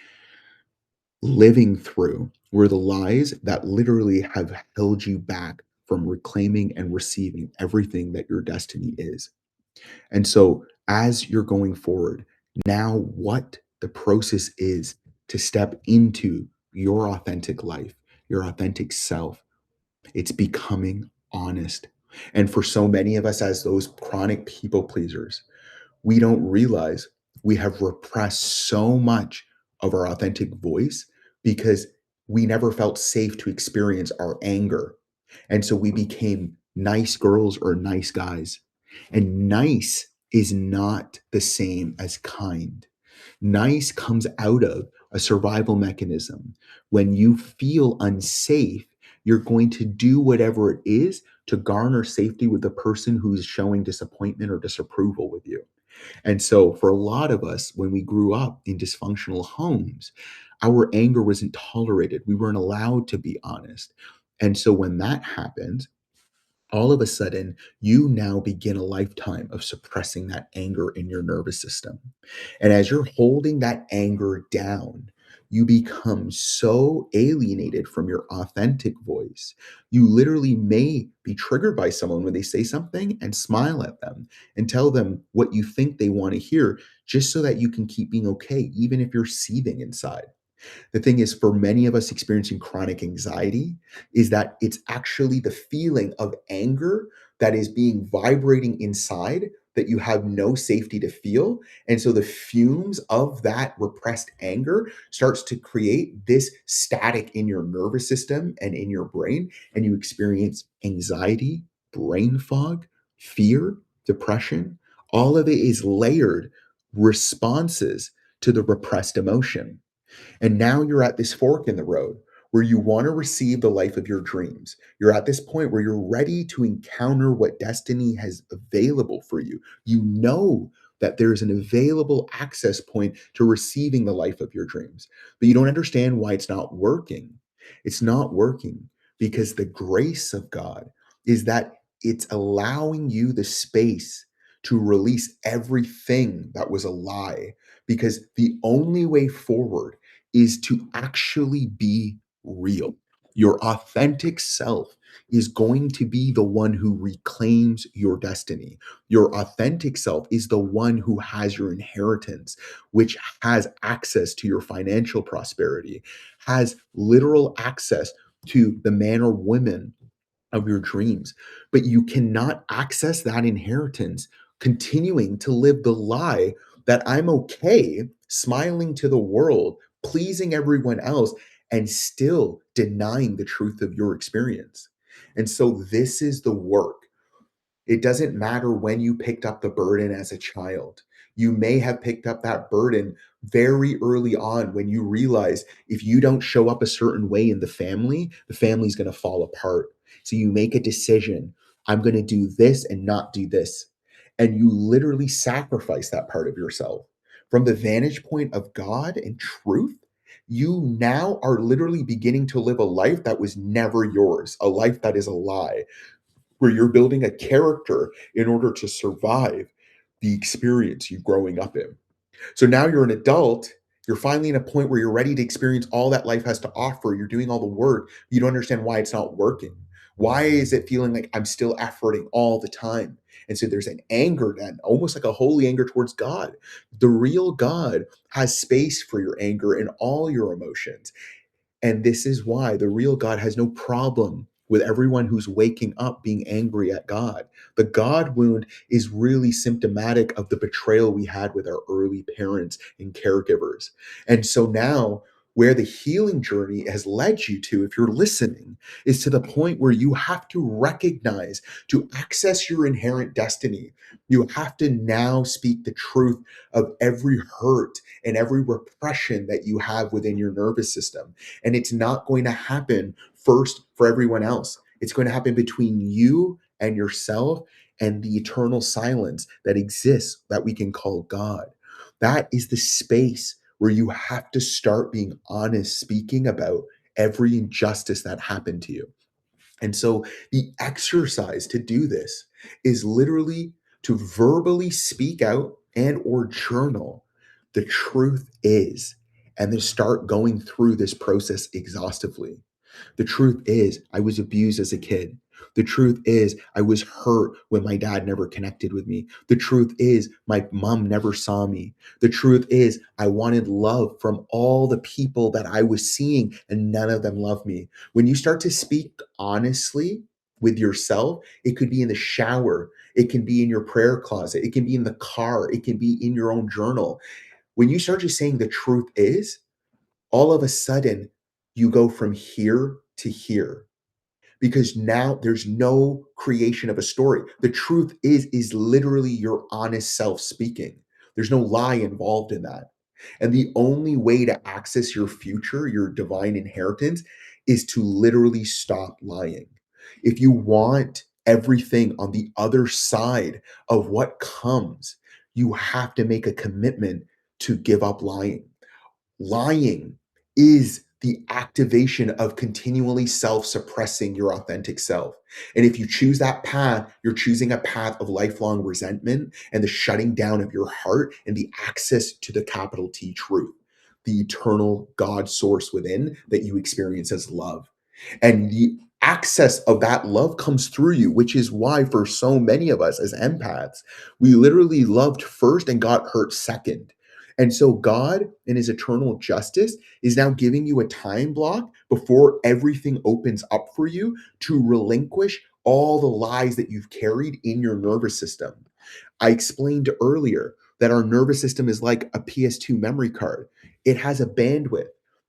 living through were the lies that literally have held you back from reclaiming and receiving everything that your destiny is. And so, as you're going forward, now what the process is to step into your authentic life, your authentic self, it's becoming honest. And for so many of us, as those chronic people pleasers, we don't realize we have repressed so much of our authentic voice because we never felt safe to experience our anger. And so we became nice girls or nice guys. And nice is not the same as kind. Nice comes out of a survival mechanism. When you feel unsafe, you're going to do whatever it is to garner safety with the person who's showing disappointment or disapproval with you. And so, for a lot of us, when we grew up in dysfunctional homes, our anger wasn't tolerated. We weren't allowed to be honest. And so, when that happens, all of a sudden, you now begin a lifetime of suppressing that anger in your nervous system. And as you're holding that anger down, you become so alienated from your authentic voice. You literally may be triggered by someone when they say something and smile at them and tell them what you think they want to hear, just so that you can keep being okay, even if you're seething inside. The thing is, for many of us experiencing chronic anxiety, is that it's actually the feeling of anger that is being vibrating inside that you have no safety to feel. And so the fumes of that repressed anger starts to create this static in your nervous system and in your brain. And you experience anxiety, brain fog, fear, depression. All of it is layered responses to the repressed emotion. And now you're at this fork in the road where you want to receive the life of your dreams. You're at this point where you're ready to encounter what destiny has available for you. You know that there's an available access point to receiving the life of your dreams, but you don't understand why it's not working. It's not working because the grace of God is that it's allowing you the space to release everything that was a lie, because the only way forward is to actually be real. Your authentic self is going to be the one who reclaims your destiny. Your authentic self is the one who has your inheritance, which has access to your financial prosperity, has literal access to the man or woman of your dreams. But you cannot access that inheritance continuing to live the lie that I'm okay smiling to the world, pleasing everyone else, and still denying the truth of your experience. And so, this is the work. It doesn't matter when you picked up the burden as a child. You may have picked up that burden very early on when you realize if you don't show up a certain way in the family's going to fall apart. So you make a decision, I'm going to do this and not do this. And you literally sacrifice that part of yourself. From the vantage point of God and truth, you now are literally beginning to live a life that was never yours, a life that is a lie, where you're building a character in order to survive the experience you growing up in. So now you're an adult, you're finally in a point where you're ready to experience all that life has to offer. You're doing all the work. You don't understand why it's not working. Why is it feeling like I'm still efforting all the time? And so there's an anger then, almost like a holy anger towards God. The real God has space for your anger and all your emotions. And this is why the real God has no problem with everyone who's waking up being angry at God. The God wound is really symptomatic of the betrayal we had with our early parents and caregivers. And so now, where the healing journey has led you to, if you're listening, is to the point where you have to recognize, to access your inherent destiny, you have to now speak the truth of every hurt and every repression that you have within your nervous system. And it's not going to happen first for everyone else. It's going to happen between you and yourself and the eternal silence that exists that we can call God. That is the space where you have to start being honest, speaking about every injustice that happened to you. And so the exercise to do this is literally to verbally speak out and or journal the truth is, and then start going through this process exhaustively. The truth is, I was abused as a kid. The truth is, I was hurt when my dad never connected with me. The truth is, my mom never saw me. The truth is, I wanted love from all the people that I was seeing, and none of them loved me. When you start to speak honestly with yourself, it could be in the shower, it can be in your prayer closet, it can be in the car, it can be in your own journal. When you start just saying the truth is, all of a sudden you go from here to here because now there's no creation of a story. The truth is literally your honest self speaking. There's no lie involved in that. And the only way to access your future, your divine inheritance, is to literally stop lying. If you want everything on the other side of what comes, you have to make a commitment to give up lying. Lying is the activation of continually self suppressing your authentic self. And if you choose that path, you're choosing a path of lifelong resentment and the shutting down of your heart and the access to the capital T truth, the eternal God source within that you experience as love. And the access of that love comes through you, which is why for so many of us as empaths, we literally loved first and got hurt second. And so God, in his eternal justice, is now giving you a time block before everything opens up for you to relinquish all the lies that you've carried in your nervous system. I explained earlier that our nervous system is like a PS2 memory card. It has a bandwidth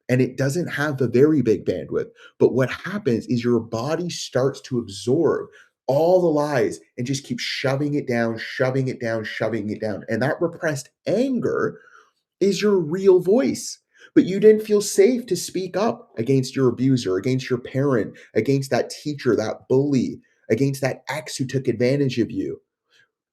and it doesn't have a very big bandwidth. But what happens is your body starts to absorb all the lies and just keep shoving it down, shoving it down, shoving it down. And that repressed anger is your real voice. But you didn't feel safe to speak up against your abuser, against your parent, against that teacher, that bully, against that ex who took advantage of you.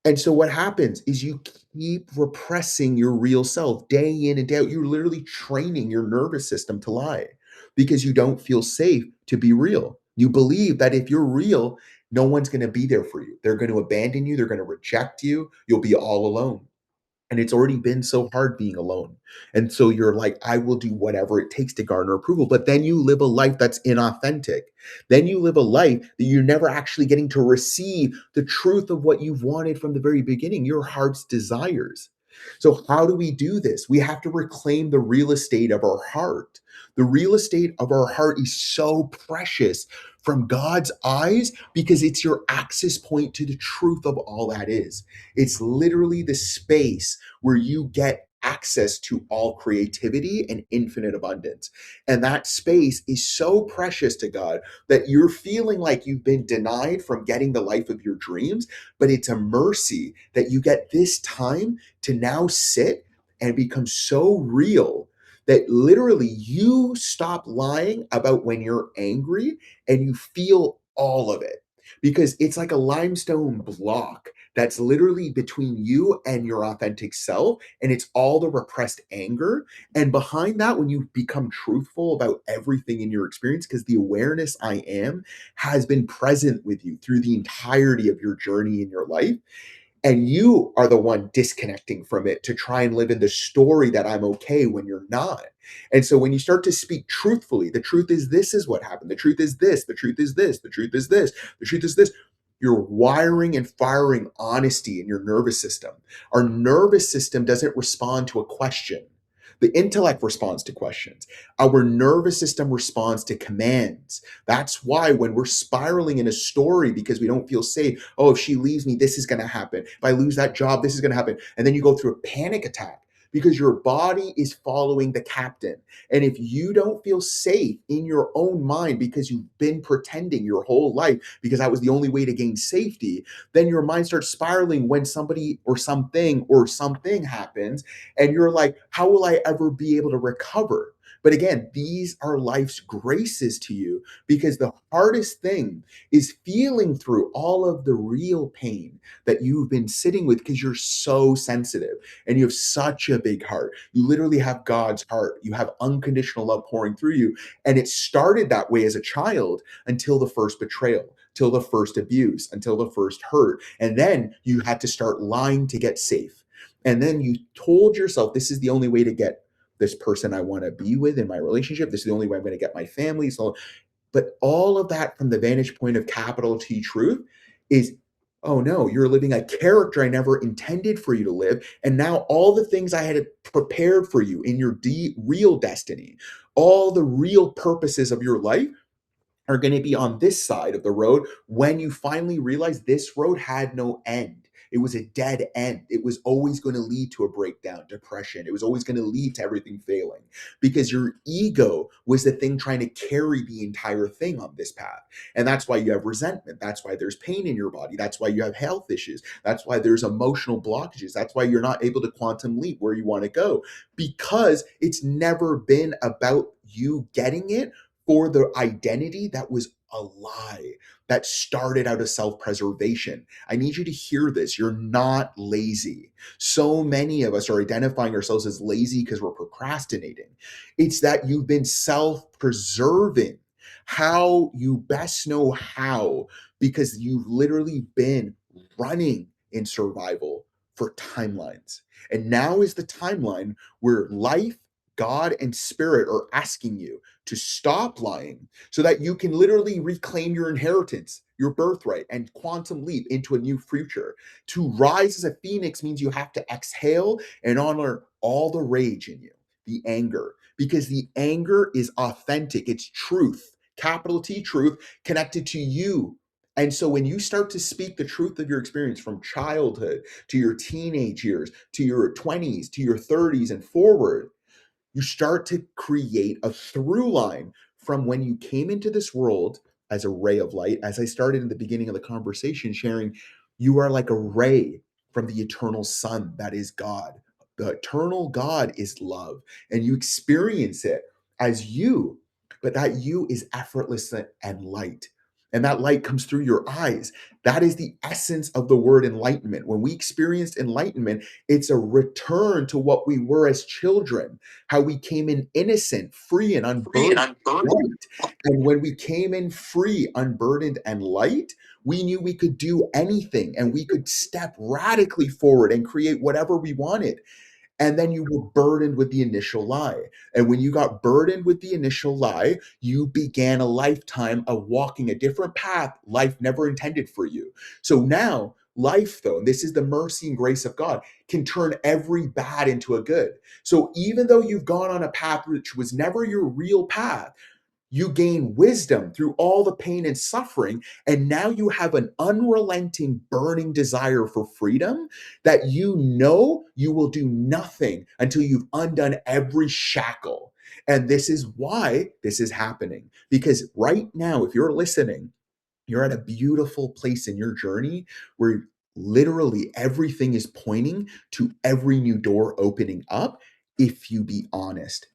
And so what happens is you keep repressing your real self day in and day out. You're literally training your nervous system to lie because you don't feel safe to be real. You believe that if you're real, no one's going to be there for you. They're going to abandon you. They're going to reject you. You'll be all alone. And it's already been so hard being alone. And so you're like, I will do whatever it takes to garner approval. But then you live a life that's inauthentic. Then you live a life that you're never actually getting to receive the truth of what you've wanted from the very beginning, your heart's desires. So, how do we do this? We have to reclaim the real estate of our heart. The real estate of our heart is so precious from God's eyes because it's your access point to the truth of all that is. It's literally the space where you get access to all creativity and infinite abundance. And that space is so precious to God that you're feeling like you've been denied from getting the life of your dreams, but it's a mercy that you get this time to now sit and become so real that literally you stop lying about when you're angry and you feel all of it because it's like a limestone block that's literally between you and your authentic self. And it's all the repressed anger. And behind that, when you become truthful about everything in your experience, because the awareness I am has been present with you through the entirety of your journey in your life. And you are the one disconnecting from it to try and live in the story that I'm okay when you're not. And so when you start to speak truthfully, the truth is this is what happened. The truth is this. The truth is this. The truth is this. The truth is this. You're wiring and firing honesty in your nervous system. Our nervous system doesn't respond to a question. The intellect responds to questions. Our nervous system responds to commands. That's why when we're spiraling in a story because we don't feel safe, oh, if she leaves me, this is going to happen. If I lose that job, this is going to happen. And then you go through a panic attack because your body is following the captain. And if you don't feel safe in your own mind because you've been pretending your whole life because that was the only way to gain safety, then your mind starts spiraling when somebody or something happens. And you're like, how will I ever be able to recover? But again, these are life's graces to you, because the hardest thing is feeling through all of the real pain that you've been sitting with, because you're so sensitive and you have such a big heart. You literally have God's heart. You have unconditional love pouring through you. And it started that way as a child until the first betrayal, till the first abuse, until the first hurt. And then you had to start lying to get safe. And then you told yourself, this is the only way to get this person I want to be with in my relationship. This is the only way I'm going to get my family. So, but all of that from the vantage point of capital T truth is, oh no, you're living a character I never intended for you to live. And now all the things I had prepared for you in your real destiny, all the real purposes of your life are going to be on this side of the road when you finally realize this road had no end. It was a dead end. It was always going to lead to a breakdown, depression. It was always going to lead to everything failing, because your ego was the thing trying to carry the entire thing on this path. And that's why you have resentment. That's why there's pain in your body. That's why you have health issues. That's why there's emotional blockages. That's why you're not able to quantum leap where you want to go, because it's never been about you getting it for the identity that was a lie, that started out of self-preservation. I need you to hear this. You're not lazy. So many of us are identifying ourselves as lazy because we're procrastinating. It's that you've been self-preserving how you best know how, because you've literally been running in survival for timelines. And now is the timeline where life, God, and spirit are asking you to stop lying so that you can literally reclaim your inheritance, your birthright, and quantum leap into a new future. To rise as a phoenix means you have to exhale and honor all the rage in you, the anger, because the anger is authentic. It's truth, capital T truth, connected to you. And so when you start to speak the truth of your experience from childhood to your teenage years, to your 20s, to your 30s, and forward, you start to create a through line from when you came into this world as a ray of light. As I started in the beginning of the conversation, sharing, you are like a ray from the eternal sun that is God. The eternal God is love, and you experience it as you, but that you is effortless and light. And that light comes through your eyes. That is the essence of the word enlightenment. When we experienced enlightenment, it's a return to what we were as children, how we came in innocent, free, and unburdened, light. And when we came in free, unburdened, and light, we knew we could do anything, and we could step radically forward and create whatever we wanted. And then you were burdened with the initial lie. And when you got burdened with the initial lie, you began a lifetime of walking a different path life never intended for you. So now, life, though, and this is the mercy and grace of God, can turn every bad into a good. So even though you've gone on a path which was never your real path, you gain wisdom through all the pain and suffering. And now you have an unrelenting, burning desire for freedom that you know you will do nothing until you've undone every shackle. And this is why this is happening. Because right now, if you're listening, you're at a beautiful place in your journey where literally everything is pointing to every new door opening up if you be honest.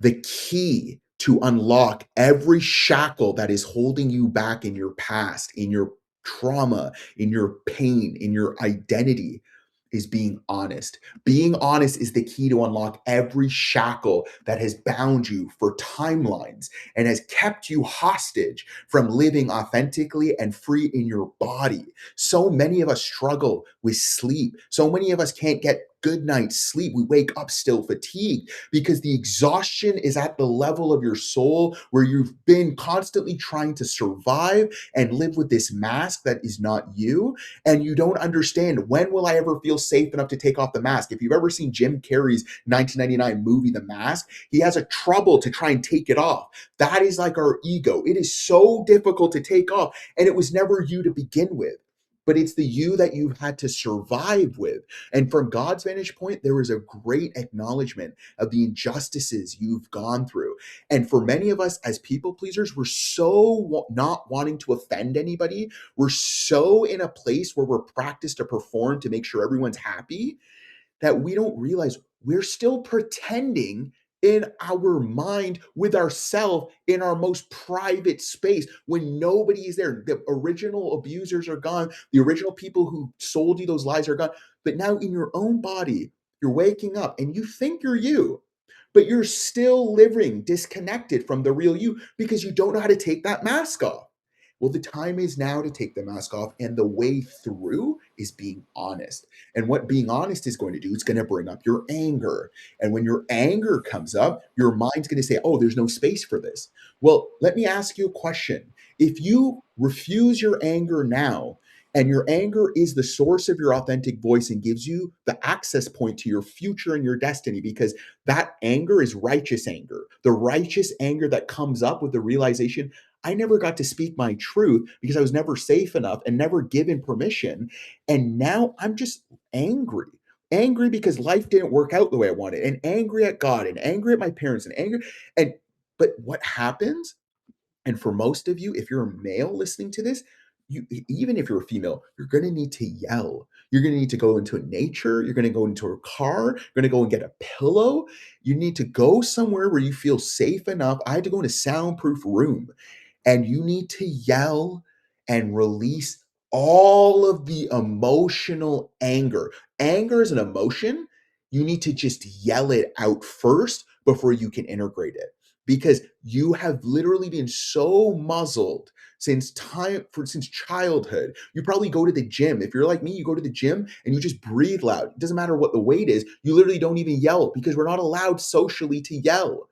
The key to unlock every shackle that is holding you back in your past, in your trauma, in your pain, in your identity is being honest. Being honest is the key to unlock every shackle that has bound you for timelines and has kept you hostage from living authentically and free in your body. So many of us struggle with sleep. So many of us can't get good night's sleep. We wake up still fatigued because the exhaustion is at the level of your soul where you've been constantly trying to survive and live with this mask that is not you. And you don't understand, when will I ever feel safe enough to take off the mask? If you've ever seen Jim Carrey's 1999 movie, The Mask, he has a trouble to try and take it off. That is like our ego. It is so difficult to take off. And it was never you to begin with, but it's the you that you've had to survive with. And from God's vantage point, there is a great acknowledgement of the injustices you've gone through. And for many of us as people pleasers, we're so not wanting to offend anybody. We're so in a place where we're practiced to perform to make sure everyone's happy that we don't realize we're still pretending in our mind with ourself in our most private space when nobody is there. The original abusers are gone. The original people who sold you those lies are gone. But now in your own body, you're waking up and you think you're you, but you're still living disconnected from the real you because you don't know how to take that mask off. Well, the time is now to take the mask off, and the way through is being honest. And what being honest is going to do, it's going to bring up your anger. And when your anger comes up, your mind's going to say, oh, there's no space for this. Well, let me ask you a question. If you refuse your anger now, and your anger is the source of your authentic voice and gives you the access point to your future and your destiny, because that anger is righteous anger. The righteous anger that comes up with the realization, I never got to speak my truth because I was never safe enough and never given permission. And now I'm just angry. Angry because life didn't work out the way I wanted, and angry at God, and angry at my parents, and angry. And but what happens, and for most of you, if you're a male listening to this, even if you're a female, you're going to need to yell. You're going to need to go into nature. You're going to go into a car. You're going to go and get a pillow. You need to go somewhere where you feel safe enough. I had to go in a soundproof room, and you need to yell and release all of the emotional anger. Anger is an emotion. You need to just yell it out first before you can integrate it, because you have literally been so muzzled since childhood. You probably go to the gym. If you're like me, you go to the gym and you just breathe loud. It doesn't matter what the weight is. You literally don't even yell because we're not allowed socially to yell.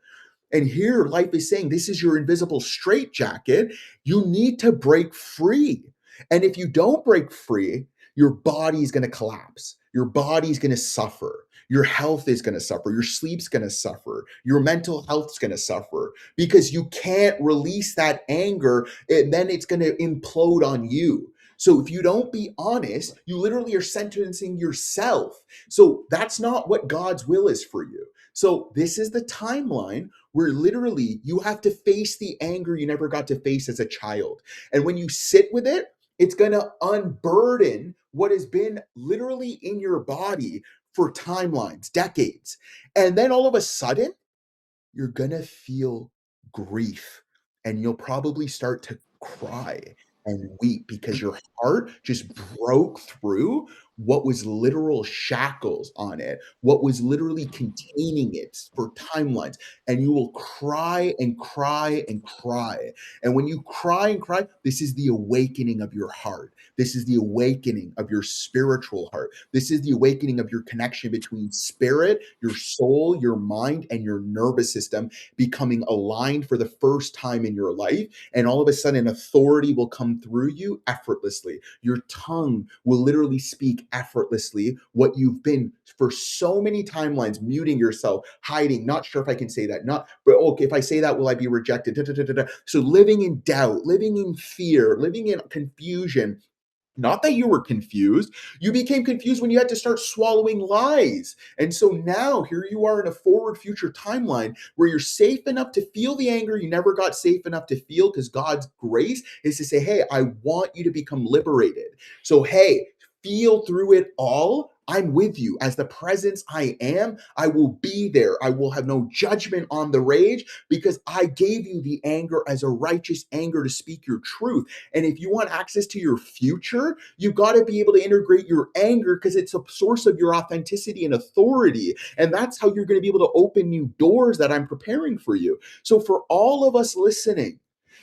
And here, life is saying, this is your invisible straitjacket. You need to break free. And if you don't break free, your body is going to collapse. Your body is going to suffer. Your health is going to suffer. Your sleep's going to suffer. Your mental health's going to suffer because you can't release that anger, and then it's going to implode on you. So if you don't be honest, you literally are sentencing yourself. So that's not what God's will is for you. So this is the timeline where literally you have to face the anger you never got to face as a child. And when you sit with it, it's going to unburden what has been literally in your body for timelines, decades. And then all of a sudden, you're going to feel grief, and you'll probably start to cry and weep because your heart just broke through what was literal shackles on it, what was literally containing it for timelines. And you will cry and cry and cry. And when you cry and cry, this is the awakening of your heart. This is the awakening of your spiritual heart. This is the awakening of your connection between spirit, your soul, your mind, and your nervous system becoming aligned for the first time in your life. And all of a sudden, authority will come through you effortlessly. Your tongue will literally speak effortlessly what you've been for so many timelines, muting yourself, hiding, not sure if I can say that, not, but okay, if I say that, will I be rejected? Da, da, da, da, da. So living in doubt, living in fear, living in confusion. Not that you were confused. You became confused when you had to start swallowing lies. And so now here you are in a forward future timeline where you're safe enough to feel the anger you never got safe enough to feel, because God's grace is to say, hey, I want you to become liberated. So, hey, feel through it all. I'm with you. As the presence I am, I will be there. I will have no judgment on the rage because I gave you the anger as a righteous anger to speak your truth. And if you want access to your future, you've got to be able to integrate your anger because it's a source of your authenticity and authority. And that's how you're going to be able to open new doors that I'm preparing for you. So, for all of us listening,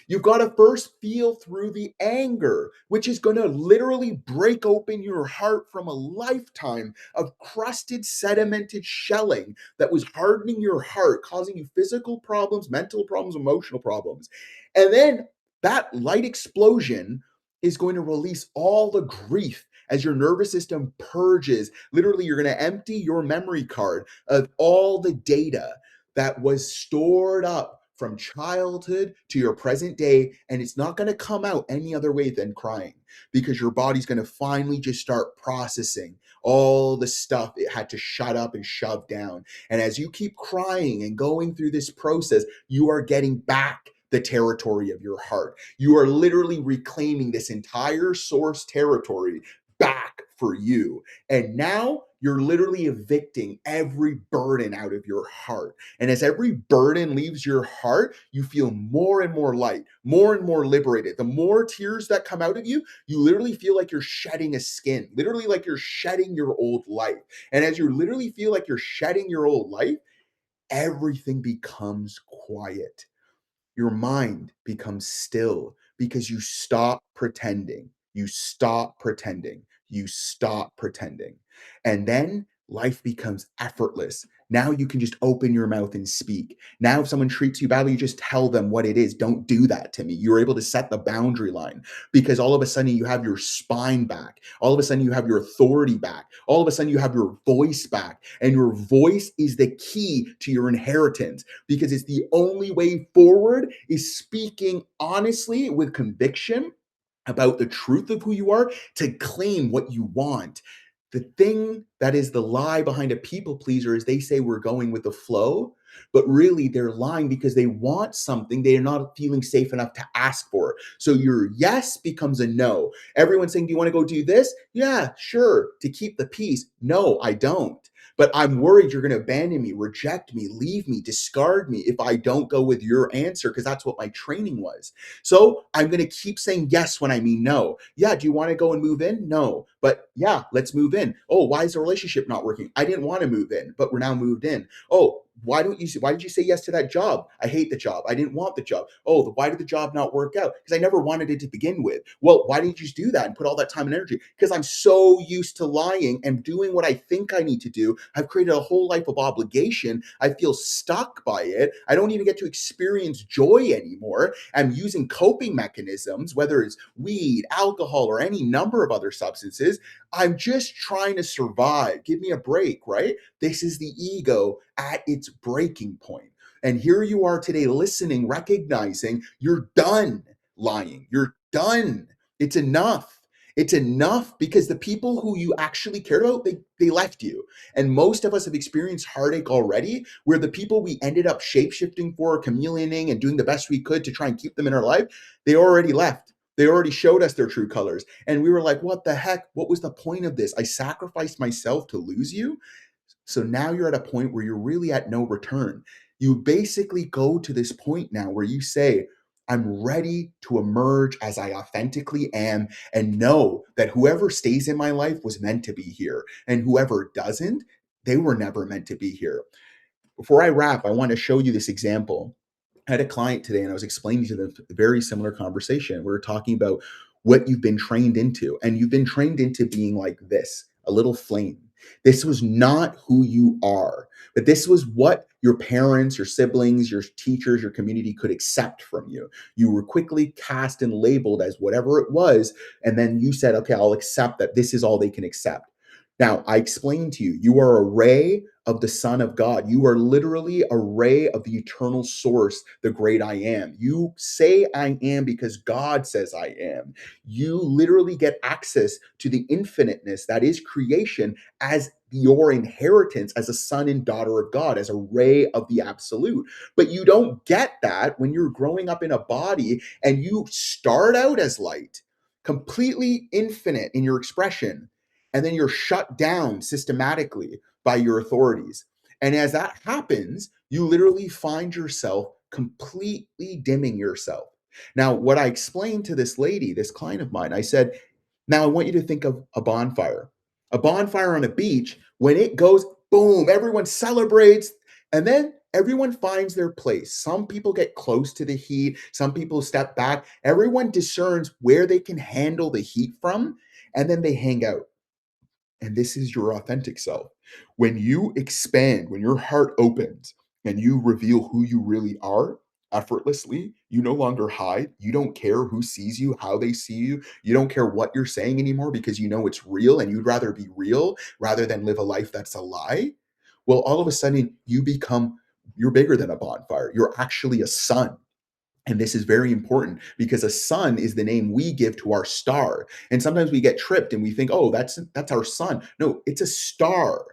you've got to first feel through the anger, which is going to literally break open your heart from a lifetime of crusted, sedimented shelling that was hardening your heart, causing you physical problems, mental problems, emotional problems. And then that light explosion is going to release all the grief as your nervous system purges. Literally, you're going to empty your memory card of all the data that was stored up from childhood to your present day, and it's not going to come out any other way than crying, because your body's going to finally just start processing all the stuff it had to shut up and shove down. And as you keep crying and going through this process, you are getting back the territory of your heart. You are literally reclaiming this entire source territory back for you. And now you're literally evicting every burden out of your heart. And as every burden leaves your heart, you feel more and more light, more and more liberated. The more tears that come out of you, you literally feel like you're shedding a skin, literally like you're shedding your old life. And as you literally feel like you're shedding your old life, everything becomes quiet. Your mind becomes still because you stop pretending. You stop pretending. You stop pretending. And then life becomes effortless. Now you can just open your mouth and speak. Now, if someone treats you badly, you just tell them what it is. Don't do that to me. You're able to set the boundary line because all of a sudden you have your spine back. All of a sudden you have your authority back. All of a sudden you have your voice back. And your voice is the key to your inheritance because it's the only way forward is speaking honestly with conviction about the truth of who you are to claim what you want. The thing that is the lie behind a people pleaser is they say we're going with the flow, but really they're lying because they want something they are not feeling safe enough to ask for. So your yes becomes a no. Everyone's saying, do you want to go do this? Yeah, sure. To keep the peace. No, I don't. But I'm worried you're going to abandon me, reject me, leave me, discard me if I don't go with your answer because that's what my training was. So I'm going to keep saying yes when I mean no. Yeah, do you want to go and move in? No. But yeah, let's move in. Oh, why is the relationship not working? I didn't want to move in, but we're now moved in. Oh, why did you say yes to that job? I hate the job. I didn't want the job. Oh, why did the job not work out? Because I never wanted it to begin with. Well, why did you just do that and put all that time and energy? Because I'm so used to lying and doing what I think I need to do. I've created a whole life of obligation. I feel stuck by it. I don't even get to experience joy anymore. I'm using coping mechanisms, whether it's weed, alcohol, or any number of other substances. I'm just trying to survive. Give me a break, right? This is the ego at its breaking point. And here you are today listening, recognizing you're done lying. You're done. It's enough. It's enough because the people who you actually cared about, they left you. And most of us have experienced heartache already, where the people we ended up shapeshifting for, chameleoning, and doing the best we could to try and keep them in our life, they already left. They already showed us their true colors. And we were like, what the heck? What was the point of this? I sacrificed myself to lose you. So now you're at a point where you're really at no return. You basically go to this point now where you say, I'm ready to emerge as I authentically am and know that whoever stays in my life was meant to be here. And whoever doesn't, they were never meant to be here. Before I wrap, I want to show you this example. I had a client today and I was explaining to them a very similar conversation. We were talking about what you've been trained into, and you've been trained into being like this, a little flame. This was not who you are, but this was what your parents, your siblings, your teachers, your community could accept from you. You were quickly cast and labeled as whatever it was. And then you said, okay, I'll accept that this is all they can accept. Now, I explained to you, you are a ray of the Son of God. You are literally a ray of the eternal source, the great I am. You say I am because God says I am. You literally get access to the infiniteness that is creation as your inheritance as a son and daughter of God, as a ray of the absolute. But you don't get that when you're growing up in a body and you start out as light, completely infinite in your expression, and then you're shut down systematically by your authorities. And as that happens, you literally find yourself completely dimming yourself. Now, what I explained to this lady, this client of mine, I said, now I want you to think of a bonfire. A bonfire on a beach, when it goes boom, everyone celebrates, and then everyone finds their place. Some people get close to the heat, some people step back. Everyone discerns where they can handle the heat from, and then they hang out. And this is your authentic self. When you expand, when your heart opens and you reveal who you really are effortlessly, you no longer hide. You don't care who sees you, how they see you. You don't care what you're saying anymore because you know it's real and you'd rather be real rather than live a life that's a lie. Well, all of a sudden, you're bigger than a bonfire. You're actually a sun. And this is very important because a sun is the name we give to our star. And sometimes we get tripped and we think, "Oh, that's our sun." No, it's a star.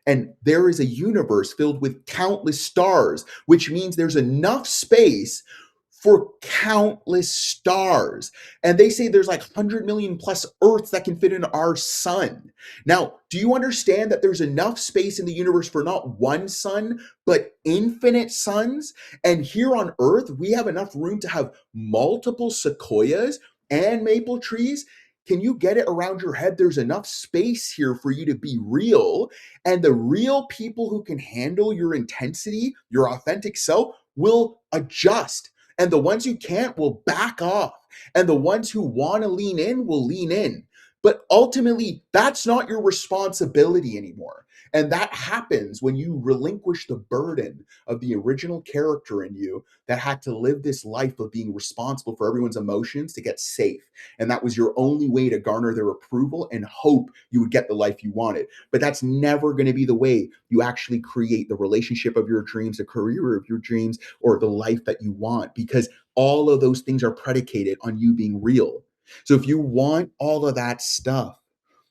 And there is a universe filled with countless stars, which means there's enough space for countless stars. And they say there's like 100 million plus Earths that can fit in our sun. Now, do you understand that there's enough space in the universe for not one sun, but infinite suns? And here on Earth, we have enough room to have multiple sequoias and maple trees. Can you get it around your head? There's enough space here for you to be real. And the real people who can handle your intensity, your authentic self, will adjust. And the ones who can't will back off. And the ones who want to lean in will lean in. But ultimately, that's not your responsibility anymore. And that happens when you relinquish the burden of the original character in you that had to live this life of being responsible for everyone's emotions to get safe. And that was your only way to garner their approval and hope you would get the life you wanted. But that's never going to be the way you actually create the relationship of your dreams, the career of your dreams, or the life that you want, because all of those things are predicated on you being real. So if you want all of that stuff,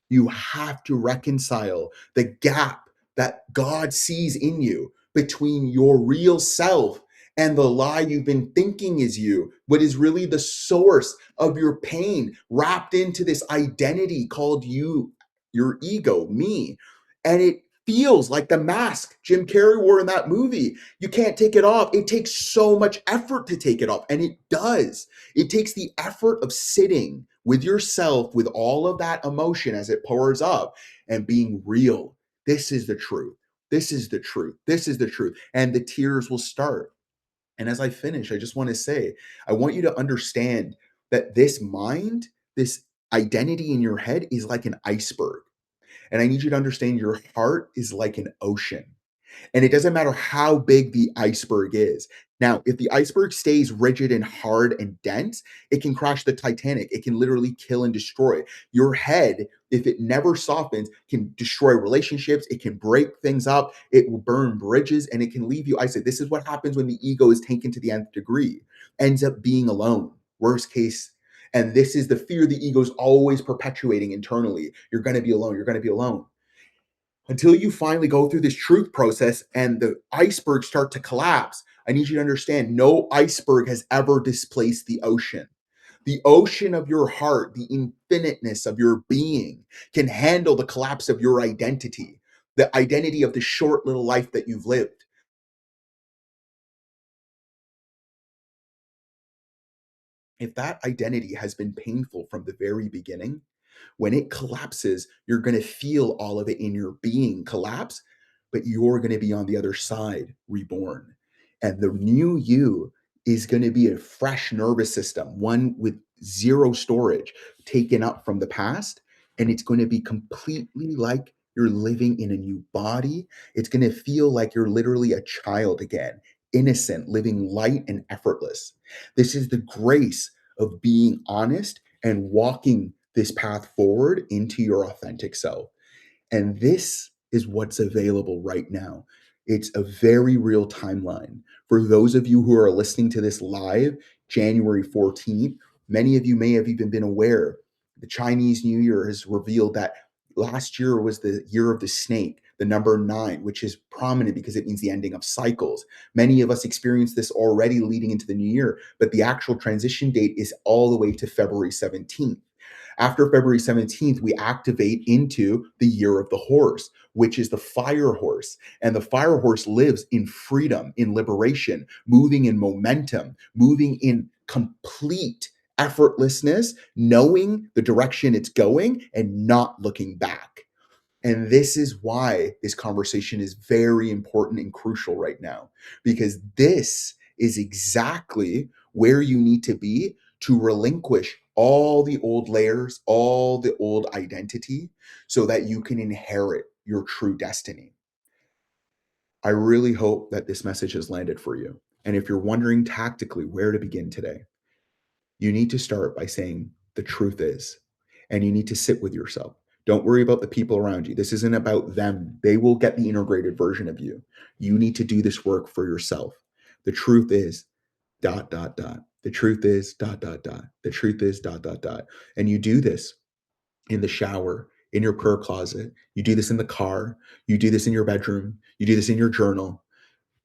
you have to reconcile the gap that God sees in you between your real self and the lie you've been thinking is you, what is really the source of your pain, wrapped into this identity called you, your ego, me. And it feels like the mask Jim Carrey wore in that movie. You can't take it off. It takes so much effort to take it off. And it does. It takes the effort of sitting with yourself, with all of that emotion as it pours up, and being real. This is the truth. This is the truth. This is the truth. And the tears will start. And as I finish, I just want to say, I want you to understand that this mind, this identity in your head is like an iceberg. And I need you to understand your heart is like an ocean. And it doesn't matter how big the iceberg is. Now, if the iceberg stays rigid and hard and dense, it can crash the Titanic. It can literally kill and destroy. Your head, if it never softens, can destroy relationships. It can break things up. It will burn bridges and it can leave you isolated. This is what happens when the ego is taken to the nth degree, ends up being alone. Worst case. And this is the fear the ego is always perpetuating internally. You're going to be alone. You're going to be alone until you finally go through this truth process and the iceberg start to collapse. I need you to understand no iceberg has ever displaced the ocean. The ocean of your heart, the infiniteness of your being, can handle the collapse of your identity, the identity of the short little life that you've lived. If that identity has been painful from the very beginning, when it collapses, you're going to feel all of it in your being collapse, but you're going to be on the other side, reborn. And the new you is going to be a fresh nervous system, one with zero storage taken up from the past. And it's going to be completely like you're living in a new body. It's going to feel like you're literally a child again, innocent, living light and effortless. This is the grace of being honest and walking this path forward into your authentic self. And this is what's available right now. It's a very real timeline. For those of you who are listening to this live, January 14th, many of you may have even been aware the Chinese New Year has revealed that last year was the year of the snake, the number 9, which is prominent because it means the ending of cycles. Many of us experienced this already leading into the new year, but the actual transition date is all the way to February 17th. After February 17th, we activate into the year of the horse, which is the fire horse. And the fire horse lives in freedom, in liberation, moving in momentum, moving in complete effortlessness, knowing the direction it's going and not looking back. And this is why this conversation is very important and crucial right now, because this is exactly where you need to be to relinquish all the old layers, all the old identity, so that you can inherit your true destiny. I really hope that this message has landed for you. And if you're wondering tactically where to begin today, you need to start by saying the truth is, and you need to sit with yourself. Don't worry about the people around you. This isn't about them. They will get the integrated version of you. You need to do this work for yourself. The truth is dot dot dot. The truth is dot dot dot. The truth is dot dot dot. And you do this in the shower, in your prayer closet. You do this in the car. You do this in your bedroom. You do this in your journal.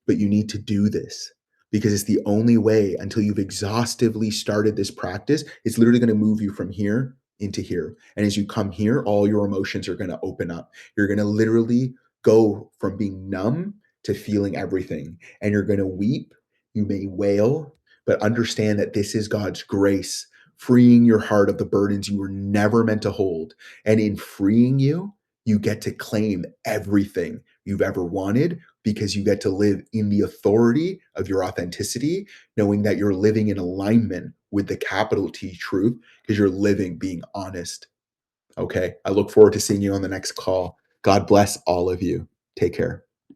But you need to do this because it's the only way until you've exhaustively started this practice. It's literally going to move you from here into here. And as you come here, all your emotions are going to open up. You're going to literally go from being numb to feeling everything. And you're going to weep. You may wail, but understand that this is God's grace, freeing your heart of the burdens you were never meant to hold. And in freeing you, you get to claim everything you've ever wanted because you get to live in the authority of your authenticity, knowing that you're living in alignment with the capital T truth because you're living being honest. Okay. I look forward to seeing you on the next call. God bless all of you. Take care.